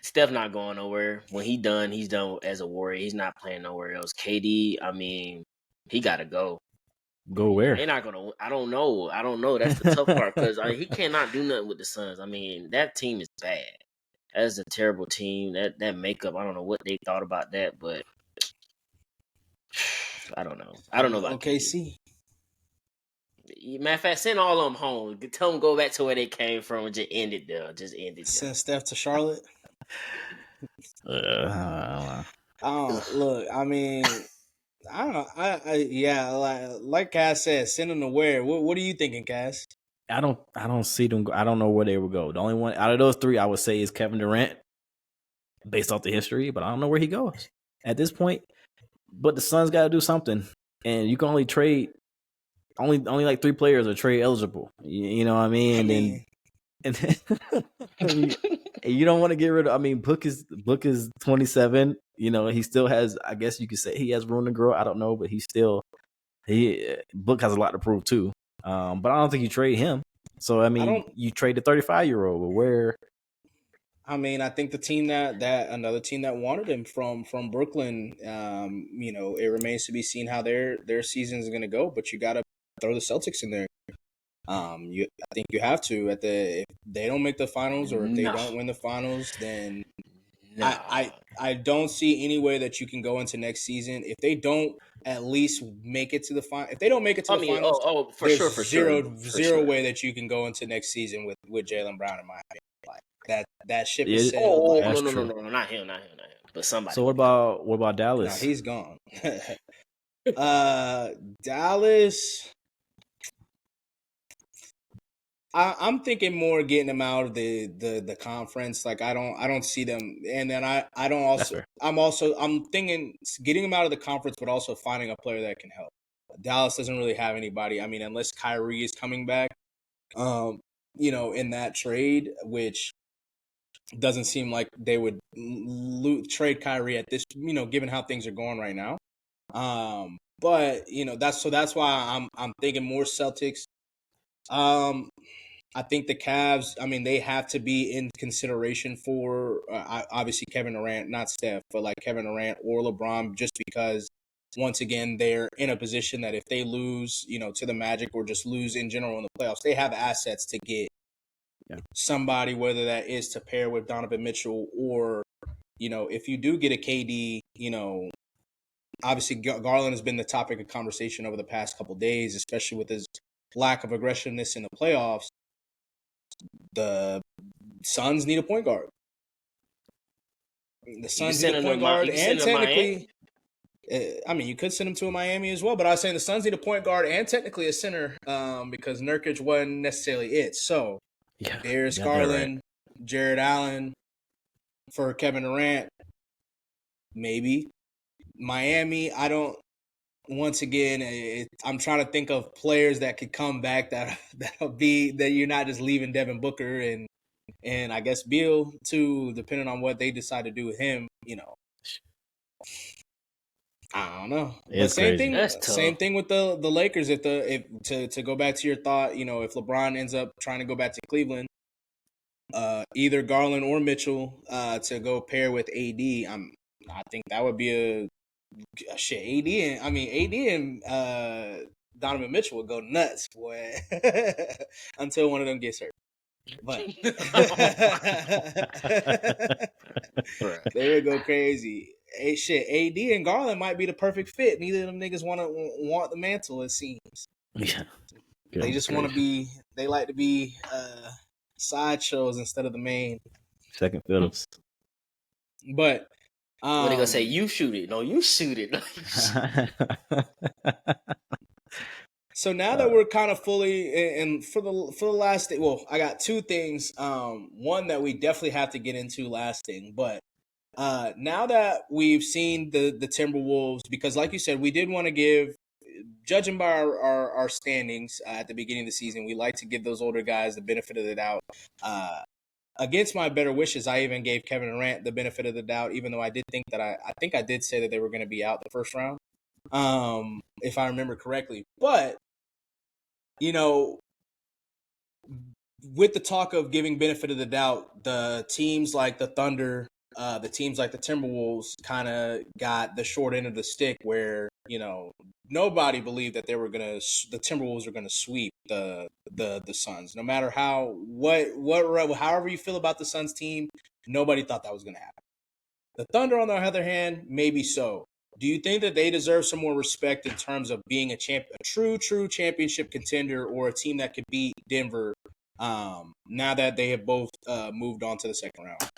Steph not going nowhere. When he's done as a Warrior. He's not playing nowhere else. KD, he got to go. Go where? They're not gonna. I don't know. That's the tough part because he cannot do nothing with the Suns. That team is bad. That's a terrible team. That makeup. I don't know what they thought about that, but I don't know. I don't know about OKC. Matter of fact, send all of them home. Tell them go back to where they came from and just end it there. Send Steph to Charlotte. I don't know. Look, I don't know. Like Cass said, send them to where? What are you thinking, Cass? I don't see them. I don't know where they would go. The only one out of those 3 I would say is Kevin Durant, based off the history, but I don't know where he goes at this point. But the Suns got to do something, and you can only trade only like 3 players are trade eligible. You know what I mean? And then you don't want to get rid of. Book is 27. He still has. I guess you could say he has room to grow. I don't know, but Book has a lot to prove too. But I don't think you trade him. So you trade the 35-year-old. But where? I think the team that another team that wanted him from Brooklyn. It remains to be seen how their season is going to go. But you got to throw the Celtics in there. I think you have to if they don't make the finals or if they don't win the finals, then I don't see any way that you can go into next season if they don't at least make it to the final. If they don't make it to the finals, for sure, zero way that you can go into next season with Jaylen Brown in my opinion. Like that ship is sailed. No, not him, but somebody. So what about Dallas? No, he's gone. Dallas. I'm thinking more getting them out of the conference. Like I don't see them, and then I'm thinking getting them out of the conference, but also finding a player that can help. Dallas doesn't really have anybody. Unless Kyrie is coming back, in that trade, which doesn't seem like they would trade Kyrie at this, given how things are going right now. But that's why I'm thinking more Celtics. I think the Cavs, I mean, they have to be in consideration for obviously Kevin Durant, not Steph, but like Kevin Durant or LeBron, just because once again they're in a position that if they lose, to the Magic or just lose in general in the playoffs, they have assets to get somebody, whether that is to pair with Donovan Mitchell or, if you do get a KD, obviously Garland has been the topic of conversation over the past couple of days, especially with his lack of aggressiveness in the playoffs. The Suns need a point guard. The Suns need a point guard, and technically, I mean, you could send him to Miami as well. But I was saying the Suns need a point guard and technically a center, because Nurkic wasn't necessarily it. So Darius Garland, right. Jared Allen for Kevin Durant, maybe Miami. I don't. Once again, I'm trying to think of players that could come back that'll be that you're not just leaving Devin Booker and I guess Beal too, depending on what they decide to do with him. I don't know. It's but same crazy. thing. Same thing with the Lakers. If to go back to your thought, if LeBron ends up trying to go back to Cleveland, either Garland or Mitchell to go pair with AD, I think that would be a shit. AD and Donovan Mitchell would go nuts, boy, until one of them gets hurt. But they would go crazy. Hey, shit, AD and Garland might be the perfect fit. Neither of them niggas want the mantle, it seems. Yeah. They just want to be. They like to be sideshows instead of the main. Second fiddles. But what they gonna say? You shoot it. No, you shoot it. So now that we're kind of fully, and for the last thing, well, I got two things. One that we definitely have to get into lasting, but now that we've seen the Timberwolves, because like you said, we did want to give, judging by our standings at the beginning of the season, we like to give those older guys the benefit of the doubt. Against my better wishes, I even gave Kevin Durant the benefit of the doubt, even though I did think that I think I did say that they were going to be out the first round, if I remember correctly. But with the talk of giving benefit of the doubt, the teams like the Thunder, the teams like the Timberwolves kind of got the short end of the stick where, nobody believed that the Timberwolves were going to sweep the Suns. No matter however you feel about the Suns team, nobody thought that was going to happen. The Thunder, on the other hand, maybe so. Do you think that they deserve some more respect in terms of being a true championship contender, or a team that could beat Denver now that they have both moved on to the second round?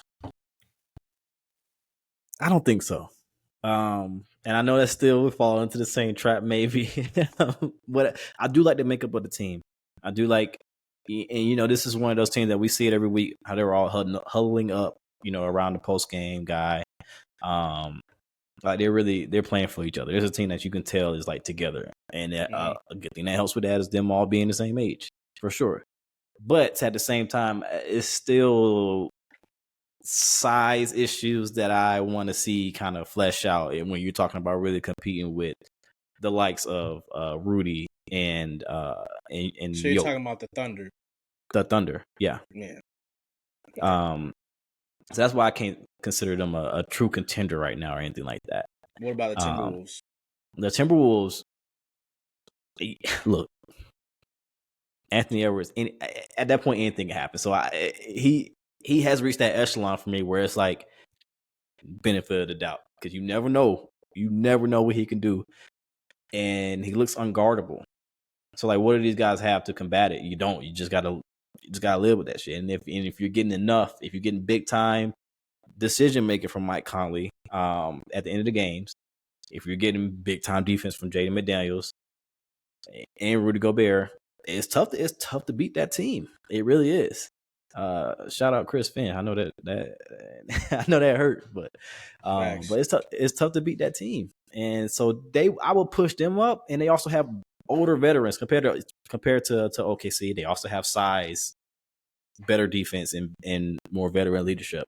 I don't think so. And I know that still would fall into the same trap, maybe. But I do like the makeup of the team. I do like, and this is one of those teams that we see it every week, how they're all huddling up, around the post game guy. Like they're playing for each other. There's a team that you can tell is like together, and a good thing that helps with that is them all being the same age, for sure. But at the same time, it's still size issues that I want to see kind of flesh out. And when you're talking about really competing with the likes of Rudy and so you're talking about the Thunder. The Thunder, yeah. Yeah. Okay. So that's why I can't consider them a true contender right now or anything like that. What about the Timberwolves? The Timberwolves, look, Anthony Edwards, at that point, anything can happen. So he has reached that echelon for me where it's like benefit of the doubt, because you never know. You never know what he can do. And he looks unguardable. So like, what do these guys have to combat it? You don't. You just gotta live with that shit. And if you're getting enough, if you're getting big time decision making from Mike Conley at the end of the games, if you're getting big time defense from Jaden McDaniels and Rudy Gobert, it's tough to beat that team. It really is. Shout out Chris Finn. I know that I know that hurt, but it's tough to beat that team. And so I will push them up, and they also have older veterans compared to OKC. They also have size better defense and more veteran leadership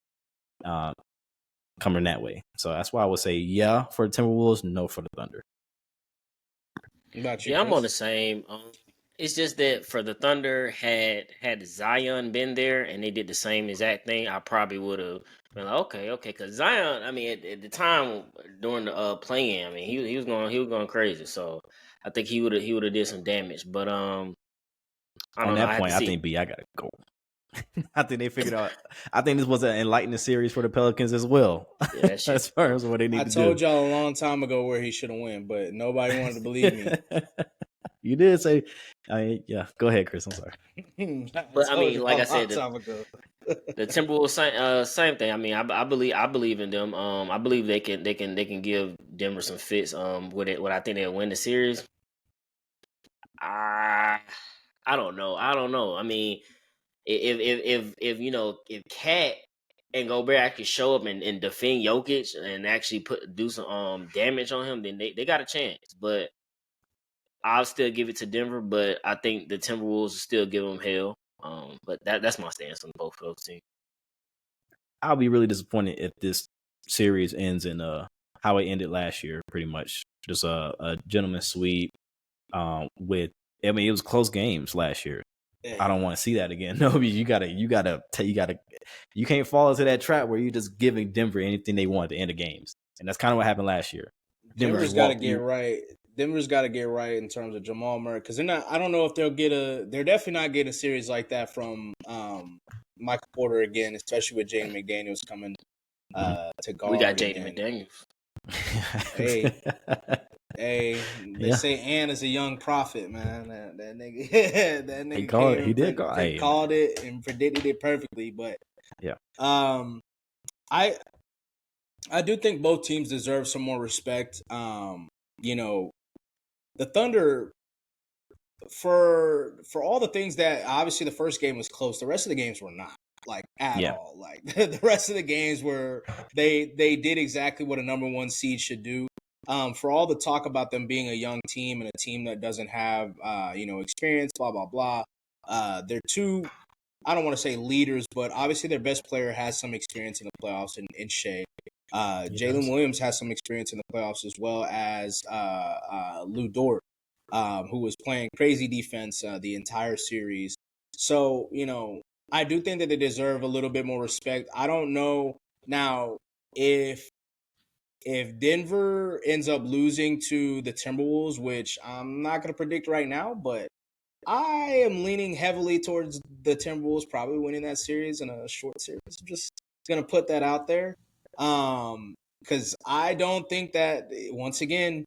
coming that way. So that's why I would say yeah for the Timberwolves, no for the Thunder. About you, Yeah, I'm on the Chris? same. It's just that for the Thunder, had Zion been there and they did the same exact thing, I probably would have been like, okay, because Zion, I mean, at the time during the playing, I mean, he was going crazy. So I think he would have did some damage. But I On don't know. I that have to point, I see. think I gotta go. I think they figured out. I think this was an enlightening series for the Pelicans as well, Yeah, that shit. as far as what they need I to told do. y'all a long time ago where he should have won, but nobody wanted to believe me. You did say, yeah. Go ahead, Chris. I'm sorry. I But I told mean, you like a I long said, time ago. the Timberwolves same thing. I mean, I believe in them. I believe they can give Denver some fits. With it, what I think they'll win the series. I I don't know. I mean, if if Cat and Gobert actually show up and defend Jokic and actually do some damage on him, then they got a chance. But I'll still give it to Denver. But I think the Timberwolves will still give them hell. But that's my stance on both of those teams. I'll be really disappointed if this series ends in how it ended last year, pretty much just a gentleman's sweep. With I mean, it was close games last year. I don't want to see that again. No, you can't fall into that trap where you're just giving Denver anything they want at the end of games, and that's kind of what happened last year. Denver Denver's just got to walked get you. right. Denver's got to get right in terms of Jamal Murray because they're not. I don't know if they'll get a. They're definitely not getting a series like that from Michael Porter again, especially with Jaden McDaniels coming to We got guard Jaden again. McDaniels. Hey, they Yeah. say Ann is a young prophet, man. That nigga, that nigga He called it. He did call it. called it and predicted it perfectly. But Yeah. I do think both teams deserve some more respect. The Thunder for all the things that obviously the first game was close, the rest of the games were not like at all. Like the rest of the games were they did exactly what a number one seed should do. For all the talk about them being a young team and a team that doesn't have experience, blah blah blah. They're two. I don't want to say leaders, but obviously their best player has some experience in the playoffs in Shea. Jalen Williams has some experience in the playoffs as well as Lou Dort, who was playing crazy defense the entire series. So, I do think that they deserve a little bit more respect. I don't know now if Denver ends up losing to the Timberwolves, which I'm not going to predict right now, but I am leaning heavily towards the Timberwolves probably winning that series in a short series. I'm just going to put that out there. Because I don't think that, once again,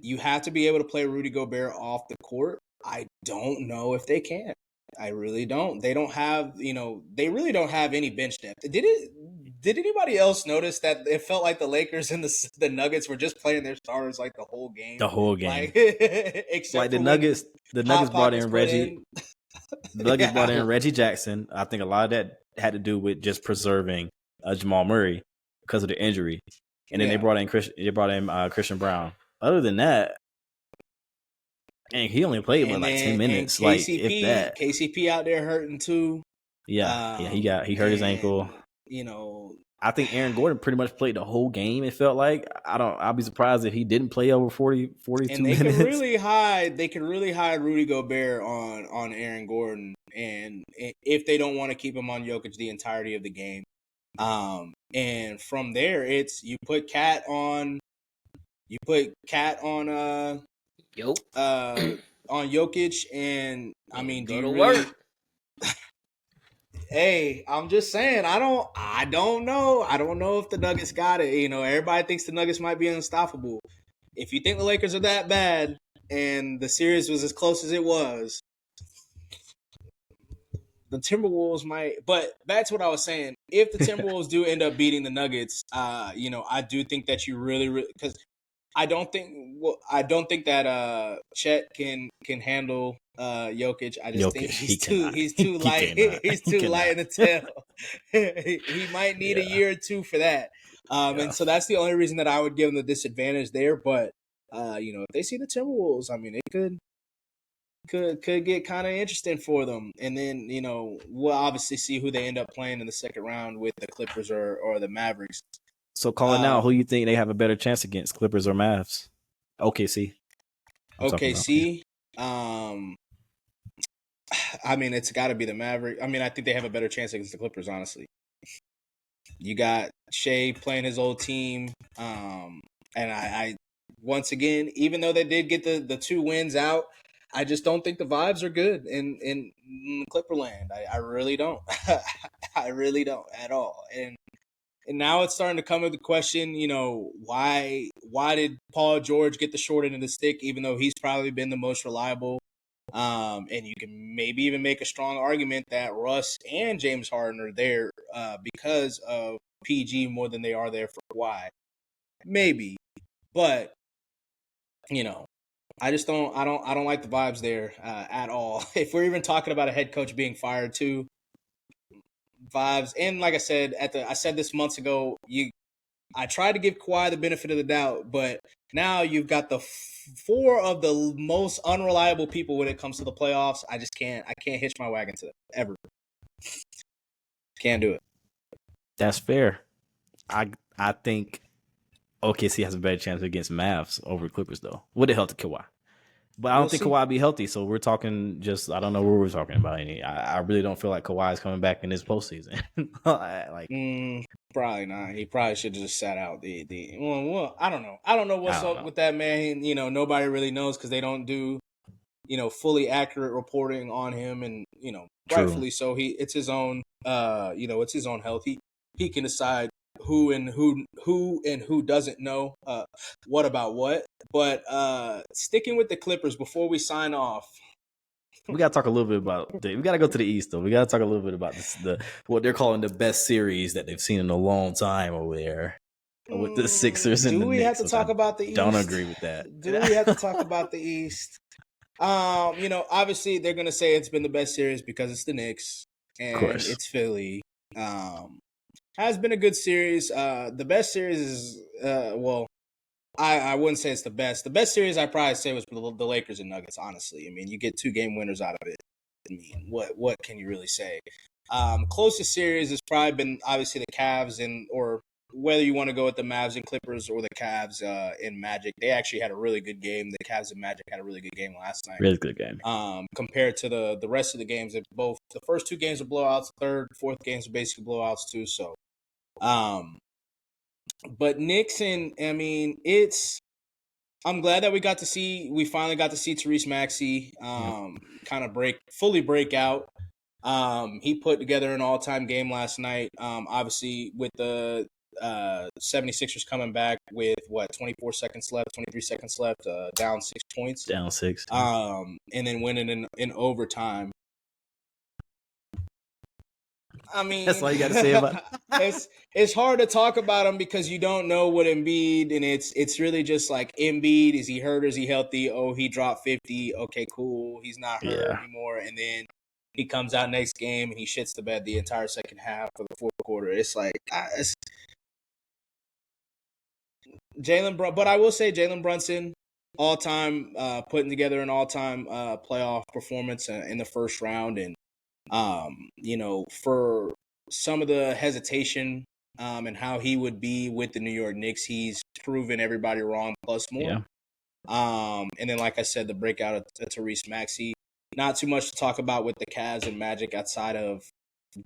you have to be able to play Rudy Gobert off the court. I don't know if they can. I really don't. They don't have, they really don't have any bench depth. Did anybody else notice that it felt like the Lakers and the Nuggets were just playing their starters like the whole game? The whole game. Like, except like the for Nuggets, the Nuggets brought in Reggie. The Nuggets brought in Reggie Jackson. I think a lot of that had to do with just preserving Jamal Murray because of the injury, and then they brought in Christian Brown. Other than that, and he only played like 10 minutes. And KCP, like if that, KCP out there hurting too. Yeah, he hurt his ankle. I think Aaron Gordon pretty much played the whole game. It felt like I'll be surprised if he didn't play over 42 and minutes. They can really hide Rudy Gobert on Aaron Gordon, and if they don't want to keep him on Jokic the entirety of the game. And from there, it's you put Cat on on Jokic, and I mean, do you really? Work. Hey, I'm just saying, I don't know. I don't know if the Nuggets got it. Everybody thinks the Nuggets might be unstoppable. If you think the Lakers are that bad and the series was as close as it was, the Timberwolves might. But back to what I was saying. If the Timberwolves do end up beating the Nuggets, I do think that you really because I don't think that Chet can handle Jokic. I just think he's too light. He's too light in the tail. He might need a year or two for that. And so that's the only reason that I would give him the disadvantage there. But if they see the Timberwolves, I mean, could get kind of interesting for them. And then, we'll obviously see who they end up playing in the second round with the Clippers or the Mavericks. So call it now. Who you think they have a better chance against, Clippers or Mavs? OKC. OKC. I mean, it's got to be the Maverick. I mean, I think they have a better chance against the Clippers, honestly. You got Shea playing his old team. And I once again, even though they did get the 2 wins out, I just don't think the vibes are good in Clipperland. I really don't. I really don't at all. And now it's starting to come to the question, why did Paul George get the short end of the stick, even though he's probably been the most reliable? And you can maybe even make a strong argument that Russ and James Harden are there because of PG more than they are there for Kawhi. Maybe. But, I just don't like the vibes there at all. If we're even talking about a head coach being fired too, vibes. And like I said, I said this months ago, I tried to give Kawhi the benefit of the doubt, but now you've got the 4 of the most unreliable people when it comes to the playoffs. I can't hitch my wagon to them ever. Can't do it. That's fair. I think OKC has a better chance against Mavs over Clippers, though. With the health of Kawhi. But I don't think Kawhi be healthy, so we're talking I don't know what we're talking about. I really don't feel like Kawhi is coming back in this postseason. Probably not. He probably should have just sat out well, I don't know. I don't know what's up with that man. Nobody really knows because they don't do, fully accurate reporting on him, and rightfully so. It's his own, it's his own health. He can decide who and who doesn't know what about what. But sticking with the Clippers before we sign off, we gotta talk a little bit about. We gotta go to the East though. We gotta talk a little bit about what they're calling the best series that they've seen in a long time over there with the Sixers and the Knicks. Do we have to talk about the East? Don't agree with that. Do we have to talk about the East? Obviously they're gonna say it's been the best series because it's the Knicks and it's Philly. Has been a good series. The best series is I wouldn't say it's the best. The best series I'd probably say was the Lakers and Nuggets, honestly. I mean, you get 2 game winners out of it. I mean, what can you really say? Closest series has probably been obviously the Cavs or whether you want to go with the Mavs and Clippers or the Cavs and Magic. They actually had a really good game. The Cavs and Magic had a really good game last night. Really good game. Compared to the rest of the games, the first 2 games are blowouts, third, fourth games are basically blowouts too. So, but Knicks I'm glad that we finally got to see Tyrese Maxey kind of fully break out. He put together an all-time game last night. Obviously with the 76ers coming back with 23 seconds left, down 6 points. Down 6. And then winning in overtime. I mean, that's all you got to say about it. It's hard to talk about him because you don't know what Embiid, and it's really just like Embiid, is he hurt or is he healthy? Oh, he dropped 50. Okay, cool. He's not hurt anymore. And then he comes out next game and he shits the bed the entire second half of the fourth quarter. It's like but I will say Jalen Brunson, all-time, putting together an all-time playoff performance in the first round. And for some of the hesitation and how he would be with the New York Knicks, he's proven everybody wrong plus more. And then, like I said, the breakout of Tyrese Maxey. Not too much to talk about with the Cavs and Magic outside of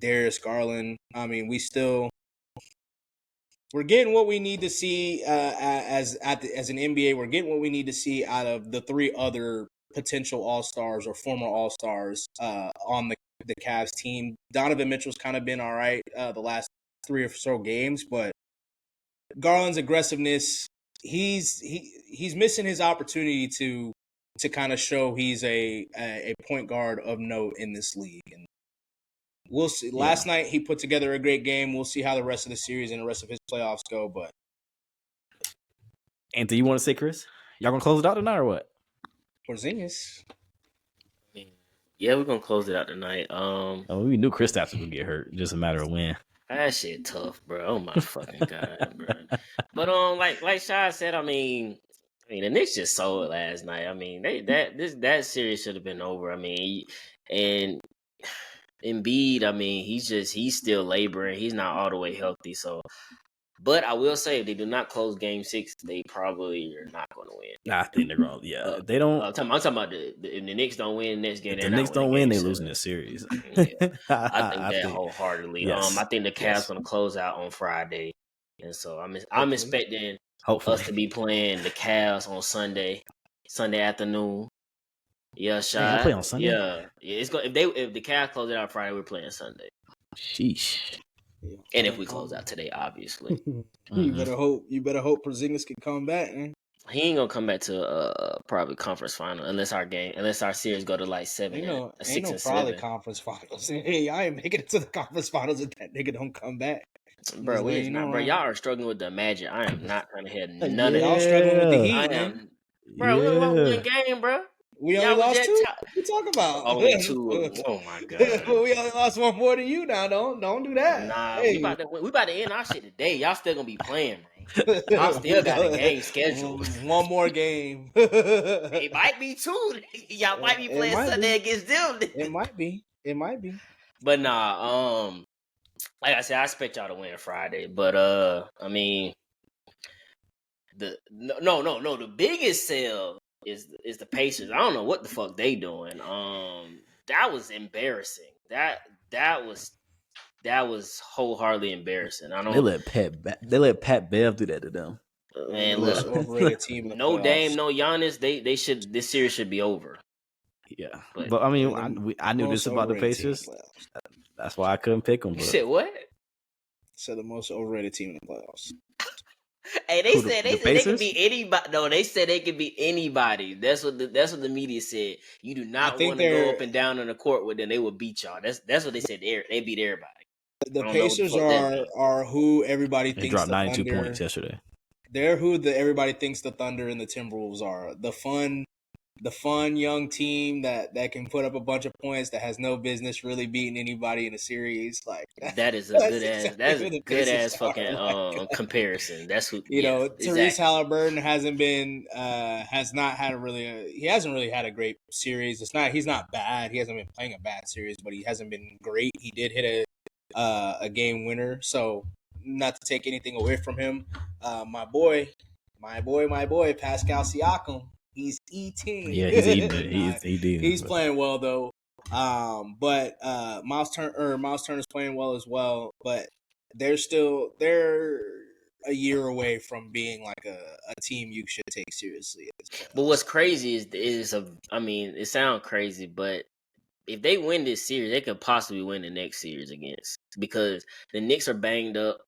Darius Garland. I mean, we're getting what we need to see as an NBA. We're getting what we need to see out of the 3 other potential All-Stars or former All-Stars on the Cavs team. Donovan Mitchell's kind of been all right the last 3 or so games, but Garland's aggressiveness, he's missing his opportunity to kind of show he's a point guard of note in this league. And we'll see. Last night he put together a great game. We'll see how the rest of the series and the rest of his playoffs go. But Anthony, you want to say, Chris? Y'all gonna close it out tonight or what? Porzingis. Yeah, we're gonna close it out tonight. We knew Kristaps was gonna get hurt. Just a matter of when. That shit tough, bro. Oh my fucking god, bro. But like Shai said, I mean, I mean, the Knicks just sold last night. I mean, that series should have been over. I mean, and Embiid, I mean, he's still laboring. He's not all the way healthy. So, but I will say, if they do not close Game 6, they probably are not going to win. Nah, I think they're going. Yeah, they don't. I'm talking about if the Knicks don't win next game, If they're the not Knicks don't winning win, Game they 7. losing this series. Yeah, I think wholeheartedly. Yes, I think the Cavs yes. going to close out on Friday, and so I'm expecting Hopefully. us to be playing the Cavs on Sunday afternoon. Yeah, Man, I play on Sunday. Yeah, it's going. If the Cavs close it out Friday, we're playing Sunday. Sheesh. And if we close out today, obviously, you better hope Porzingis can come back, man. he ain't gonna come back to probably conference final unless our series go to like 7 and 6 and 7. Conference finals. Hey, I ain't making it to the conference finals if that nigga don't come back. Bro, we is not, bro. Y'all are struggling with the Magic. I am not trying to hear none of y'all struggling with the Heat, I am, man. Bro. We lost one game, bro. We only lost 2. What you talking about? Only 2. Oh my god. We only lost 1 more than you now. Don't do that. Nah, hey. we about to end our shit today. Y'all still gonna be playing, bro. Y'all still got a game scheduled. 1 more game. It might be 2. Y'all might be playing Sunday against them. It might be. But nah, like I said, I expect y'all to win Friday. But I mean, the biggest sell is the Pacers. I don't know what the fuck they doing. That was embarrassing. That was wholeheartily embarrassing. I don't. They let Pat Bev do that to them. Man, look, overrated team. No Dame, no Giannis. They should. This series should be over. Yeah, but I mean, I knew this about the Pacers. That's why I couldn't pick them. You said what? So the most overrated team in the playoffs. Hey, they said they could be anybody. No, they said they could be anybody. That's what the media said. You do not want to go up and down on the court with them. They will beat y'all. That's what they said. They beat everybody. The Pacers are who everybody thinks. They dropped 92 points yesterday. They're who everybody thinks the Thunder and the Timberwolves are. The fun young team that can put up a bunch of points, that has no business really beating anybody in a series. Like that is a good ass fucking comparison. That's who Tyrese Halliburton hasn't really had a great series. He's not bad. He hasn't been playing a bad series, but he hasn't been great. He did hit a game winner, so not to take anything away from him. My boy, Pascal Siakam. He's eating. Yeah, he's eating it. He's playing well though. But Miles Turner's playing well as well. But they're a year away from being like a team you should take seriously. But what's crazy it sounds crazy, but if they win this series, they could possibly win the next series against, because the Knicks are banged up.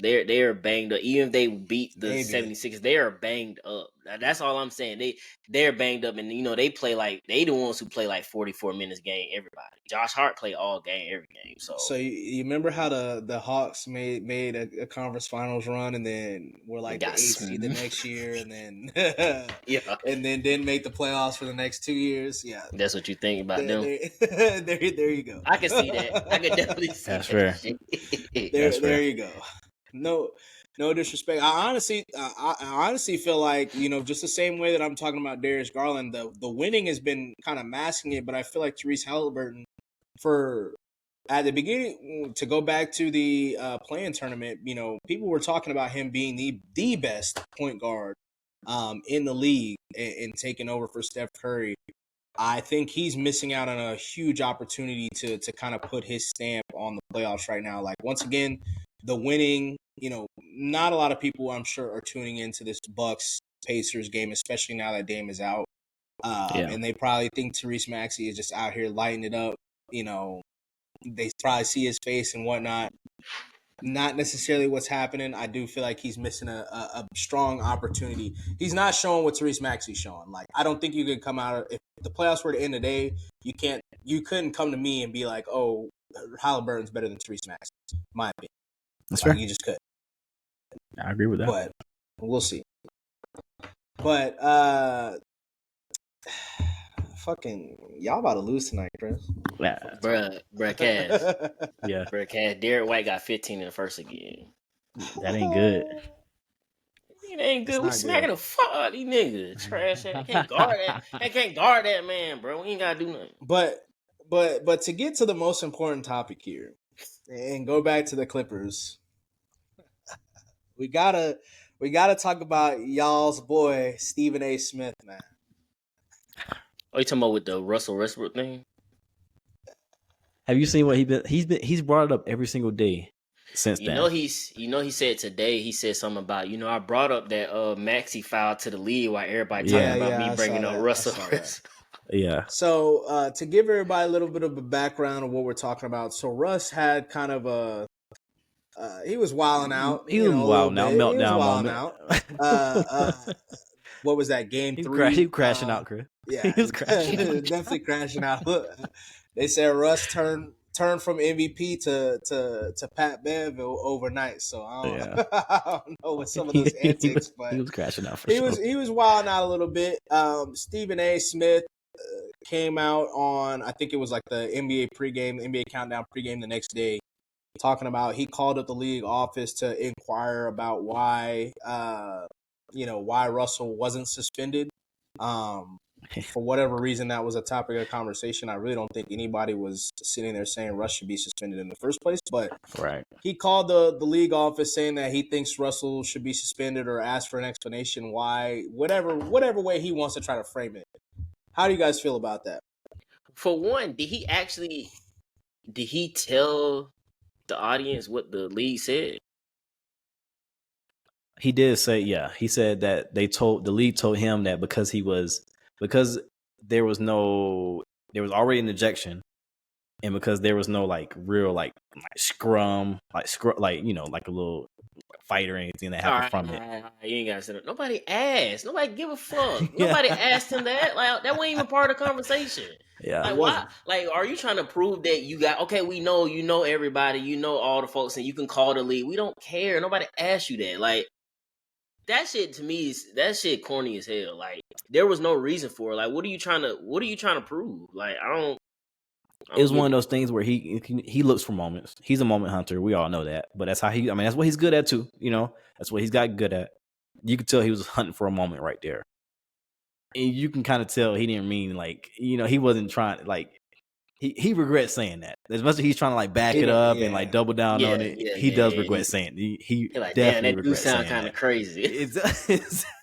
They are banged up. Even if they beat the 76ers, they are banged up. That's all I'm saying. They're banged up, and they play like they the ones who play like 44 minutes game. Everybody, Josh Hart play all game, every game. So you remember how the Hawks made a conference finals run, and then were like the 8th seed the next year, and then and then didn't make the playoffs for the next 2 years. Yeah, that's what you think about them. There you go. I can see that. I can definitely see that's that. Fair. There you go. No disrespect. I honestly feel like, just the same way that I'm talking about Darius Garland, the winning has been kind of masking it, but I feel like Tyrese Halliburton, at the beginning, to go back to the play-in tournament, people were talking about him being the best point guard in the league and taking over for Steph Curry. I think he's missing out on a huge opportunity to kind of put his stamp on the playoffs right now. Like, once again, the winning, not a lot of people, I'm sure, are tuning into this Bucks Pacers game, especially now that Dame is out. And they probably think Tyrese Maxey is just out here lighting it up. They probably see his face and whatnot. Not necessarily what's happening. I do feel like he's missing a strong opportunity. He's not showing what Tyrese Maxey's showing. Like, I don't think you could come out, if the playoffs were to end today, you couldn't come to me and be like, oh, Halliburton's better than Tyrese Maxey, in my opinion. That's fair. You just could. I agree with that. But we'll see. But fucking y'all about to lose tonight, Chris. Yeah. Bruh, Cass. Yeah. Bruh, Cass. Derek White got 15 in the first again. That ain't good. It ain't good. We not smacking good. the fuck out of these niggas. Trash. They can't guard that. They can't guard that man, bro. We ain't gotta do nothing. But to get to the most important topic here and go back to the Clippers, we gotta talk about y'all's boy Stephen A. Smith, man. Oh, you talking about with the Russell Westbrook thing? Have you seen what he's brought it up every single day since then? He said today, he said something about, I brought up that Maxey foul to the league while everybody talking about me bringing up Russell. Yeah. So to give everybody a little bit of a background of what we're talking about, so Russ had kind of he was wilding out. He was wilding out, meltdown moment. Out. What was that, game 3? He was crashing out, Chris. Yeah, he was crashing out. Definitely crashing out. They said Russ turned from MVP to Pat Bev overnight. So I don't know what some of those antics, but he was crashing out He was wilding out a little bit. Stephen A. Smith came out on, I think it was like the NBA Countdown pregame the next day, talking about he called up the league office to inquire about why Russell wasn't suspended. For whatever reason, that was a topic of conversation. I really don't think anybody was sitting there saying Russ should be suspended in the first place. But he called the league office saying that he thinks Russell should be suspended or asked for an explanation why, whatever way he wants to try to frame it. How do you guys feel about that? For one, did he tell the audience what the league said? He did say, yeah. He said that the league told him that because there was already an ejection, and because there was no like real like scrum, like a little fight or anything that happened from it. You ain't gotta say that. Nobody asked. Nobody give a fuck. Nobody asked him that. Like that wasn't even part of the conversation. Yeah. Like why? Like, are you trying to prove that you got? Okay, we know you know everybody, you know all the folks, and you can call the league. We don't care. Nobody asked you that. Like that shit to me that shit corny as hell. Like there was no reason for it. Like what are you trying to prove? Like I don't. It was one of those things where he looks for moments. He's a moment hunter. We all know that. But that's how that's what he's good at too. That's what he's got good at. You could tell he was hunting for a moment right there. And you can kind of tell he didn't mean he wasn't trying he regrets saying that. As much as he's trying to like back it up and like double down on it, he does regret saying it. He like, definitely that regrets saying sound kind of crazy.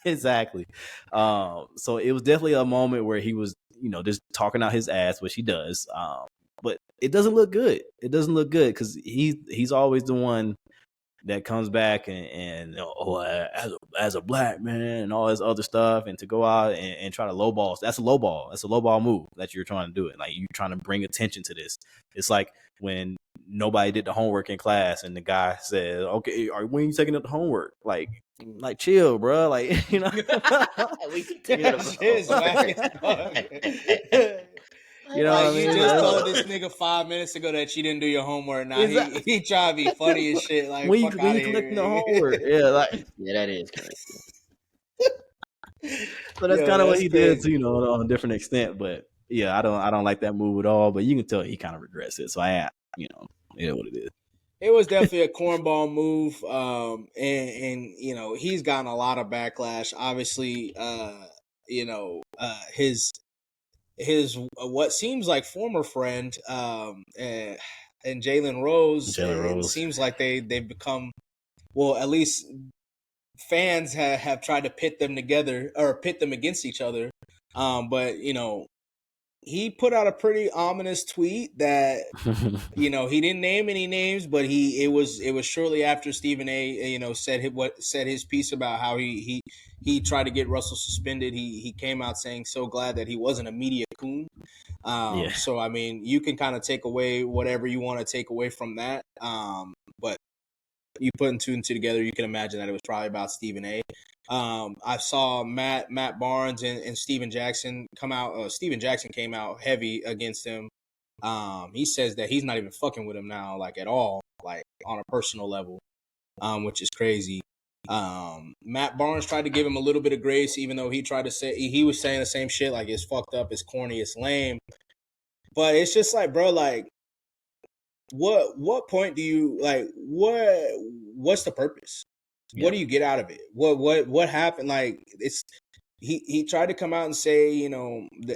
Exactly. So it was definitely a moment where he was, just talking out his ass, which he does. But it doesn't look good. It doesn't look good because he's always the one that comes back and as a black man and all this other stuff, and to go out and try to lowball. That's a lowball. That's a lowball move that you're trying to do it. Like you're trying to bring attention to this. It's like when nobody did the homework in class and the guy said, "Okay, when you taking up the homework?" Like chill, bro. Like we can take it. You know what I mean? You just told this nigga 5 minutes ago that you didn't do your homework. Now he trying to be funny as shit. Like when you collecting the homework, yeah, that is crazy. So that's kind of what he did too, on a different extent. But yeah, I don't like that move at all. But you can tell he kind of regrets it. So it is what it is. It was definitely a cornball move, and he's gotten a lot of backlash. Obviously, his what seems like former friend and Jalen Rose. It seems like they've become, well, at least fans have tried to pit them together or pit them against each other. But he put out a pretty ominous tweet that he didn't name any names, but it was shortly after Stephen A. said his piece about how he tried to get Russell suspended. He came out saying so glad that he wasn't a media coon. So I mean, you can kind of take away whatever you want to take away from that. But you put two and two together, you can imagine that it was probably about Stephen A. I saw Matt Barnes and Steven Jackson come out. Steven Jackson came out heavy against him. He says that he's not even fucking with him now, like at all, like on a personal level, which is crazy. Matt Barnes tried to give him a little bit of grace, even though he tried to say he was saying the same shit, like it's fucked up, it's corny, it's lame. But it's just like, bro, like what point do you like? What's the purpose? What do you get out of it? What happened? Like he tried to come out and say,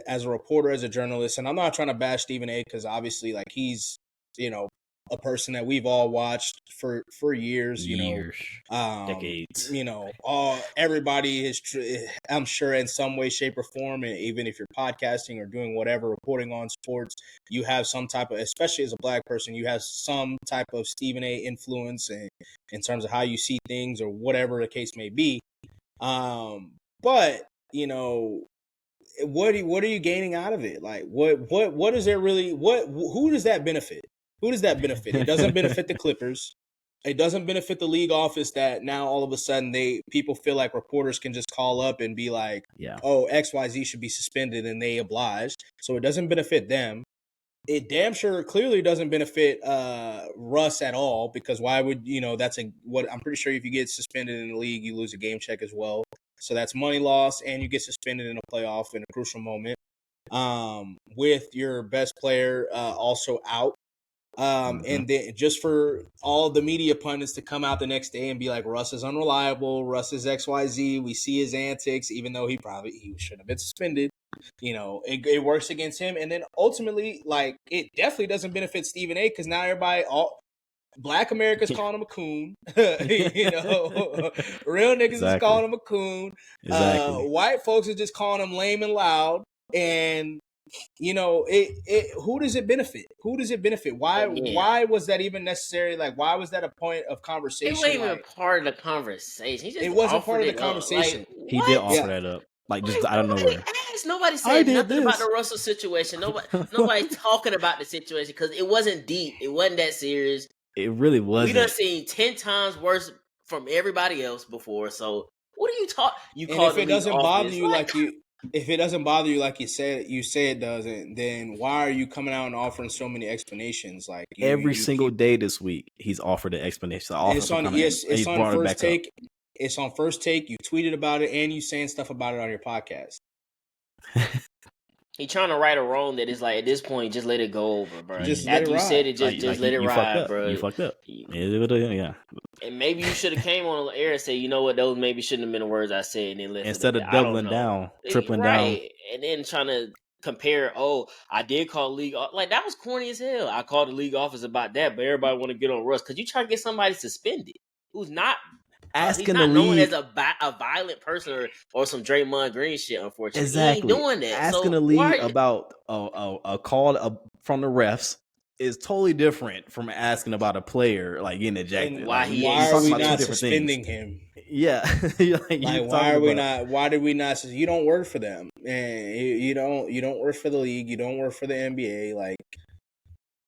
as a reporter, as a journalist, and I'm not trying to bash Stephen A. because obviously, like, he's, a person that we've all watched for years, decades. Everybody is, I'm sure, in some way, shape, or form, and even if you're podcasting or doing whatever, reporting on sports, you have some type of, especially as a Black person, you have some type of Stephen A. influence in terms of how you see things or whatever the case may be. But what are you gaining out of it? Like, what is there really? Who does that benefit? Who does that benefit? It doesn't benefit the Clippers. It doesn't benefit the league office that now all of a sudden people feel like reporters can just call up and be like, oh, XYZ should be suspended, and they oblige. So it doesn't benefit them. It damn sure clearly doesn't benefit Russ at all, because why would what I'm pretty sure if you get suspended in the league, you lose a game check as well. So that's money loss, and you get suspended in a playoff in a crucial moment with your best player also out. And then just for all the media pundits to come out the next day and be like, Russ is unreliable, Russ is XYZ, we see his antics, even though he should have been suspended. It works against him. And then ultimately, like, it definitely doesn't benefit Stephen A. because now Black America's calling him a coon. Real niggas is calling him a coon. White folks are just calling him lame and loud. And who does it benefit? Who does it benefit? Why was that even necessary? Like, why was that a point of conversation? It wasn't even part of the conversation. It wasn't part of the conversation. He did offer that up. Like, just out of nowhere. Nobody said nothing about the Russell situation. Nobody talking about the situation because it wasn't deep. It wasn't that serious. It really wasn't. We done seen 10 times worse from everybody else before. So what are you talking? If it doesn't bother you if it doesn't bother you like you say it doesn't, then why are you coming out and offering so many explanations? Like every single day this week, he's offered an explanation. It's on First Take. It's on First Take. You tweeted about it, and you saying stuff about it on your podcast. He trying to right a wrong that is like, at this point, just let it go over, bro. Just after you said it, just let it ride, bro. You fucked up. Yeah. And maybe you should have came on the air and say, you know what, those maybe shouldn't have been the words I said, and then left instead of doubling down, tripling down, and then trying to compare. Oh, I did call the league like that was corny as hell. I called the league office about that, but everybody want to get on Russ because you try to get somebody suspended who's not. He's not known as a violent person or some Draymond Green shit, unfortunately. Exactly. He ain't doing that. Asking the league about a call from the refs is totally different from asking about a player like getting ejected. And why are we not suspending him? Yeah. Why did we not? You don't work for them, and you don't work for the league. You don't work for the NBA. Like,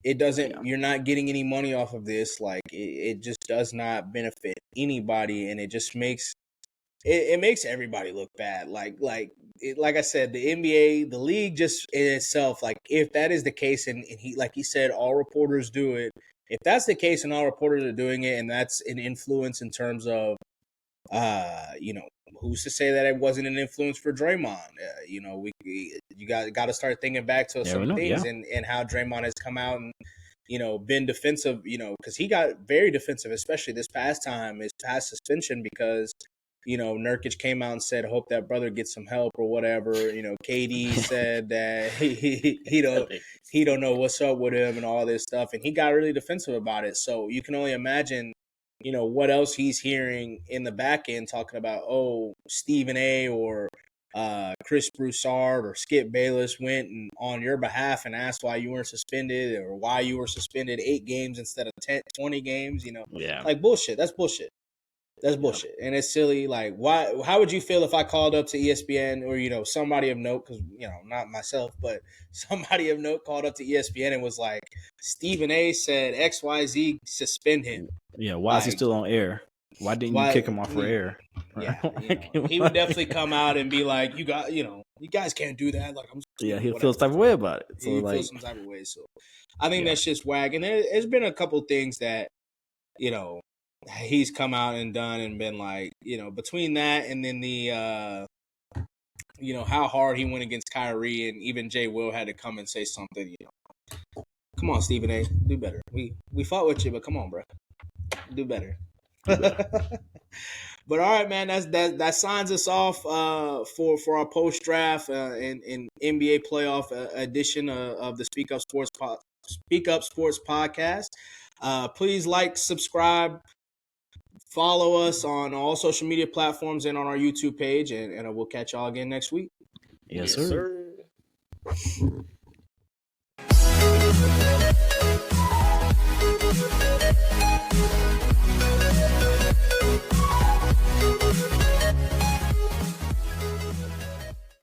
it doesn't. You're not getting any money off of this. Like, it just does not benefit anybody, and it just makes it makes everybody look bad. Like I said, the NBA, the league, just in itself. Like, if that is the case, and he, like he said, all reporters do it. If that's the case, and all reporters are doing it, and that's an influence in terms of, who's to say that it wasn't an influence for Draymond? You got to start thinking back to some things and how Draymond has come out and, been defensive, because he got very defensive, especially this past suspension, because, Nurkic came out and said, I hope that brother gets some help or whatever. KD said that he don't know what's up with him and all this stuff. And he got really defensive about it. So you can only imagine, what else he's hearing in the back end talking about, Stephen A. or Chris Broussard or Skip Bayless went and on your behalf and asked why you weren't suspended or why you were suspended 8 games instead of 20 games, like bullshit. That's bullshit. That's bullshit. And it's silly. Like, why? How would you feel if I called up to ESPN or, somebody of note, because, not myself, but somebody of note called up to ESPN and was like, Stephen A. said XYZ, suspend him. Yeah, why is he still on air? Why didn't you kick him off for air? Yeah, he would definitely come out and be like, you guys can't do that. Like, he'll feel some type of way about it. So, he'll feel some type of way. So I think that's just whack. And there's been a couple things that, he's come out and done and been like, between that and then the, how hard he went against Kyrie, and even Jay Will had to come and say something, Come on, Stephen A., do better. We fought with you, but come on, bro. Do better. But all right, man, that signs us off for our post draft and NBA playoff edition of the Speak Up Sports podcast. Please like, subscribe, follow us on all social media platforms and on our YouTube page, and we'll catch y'all again next week. Yes, sir. sir.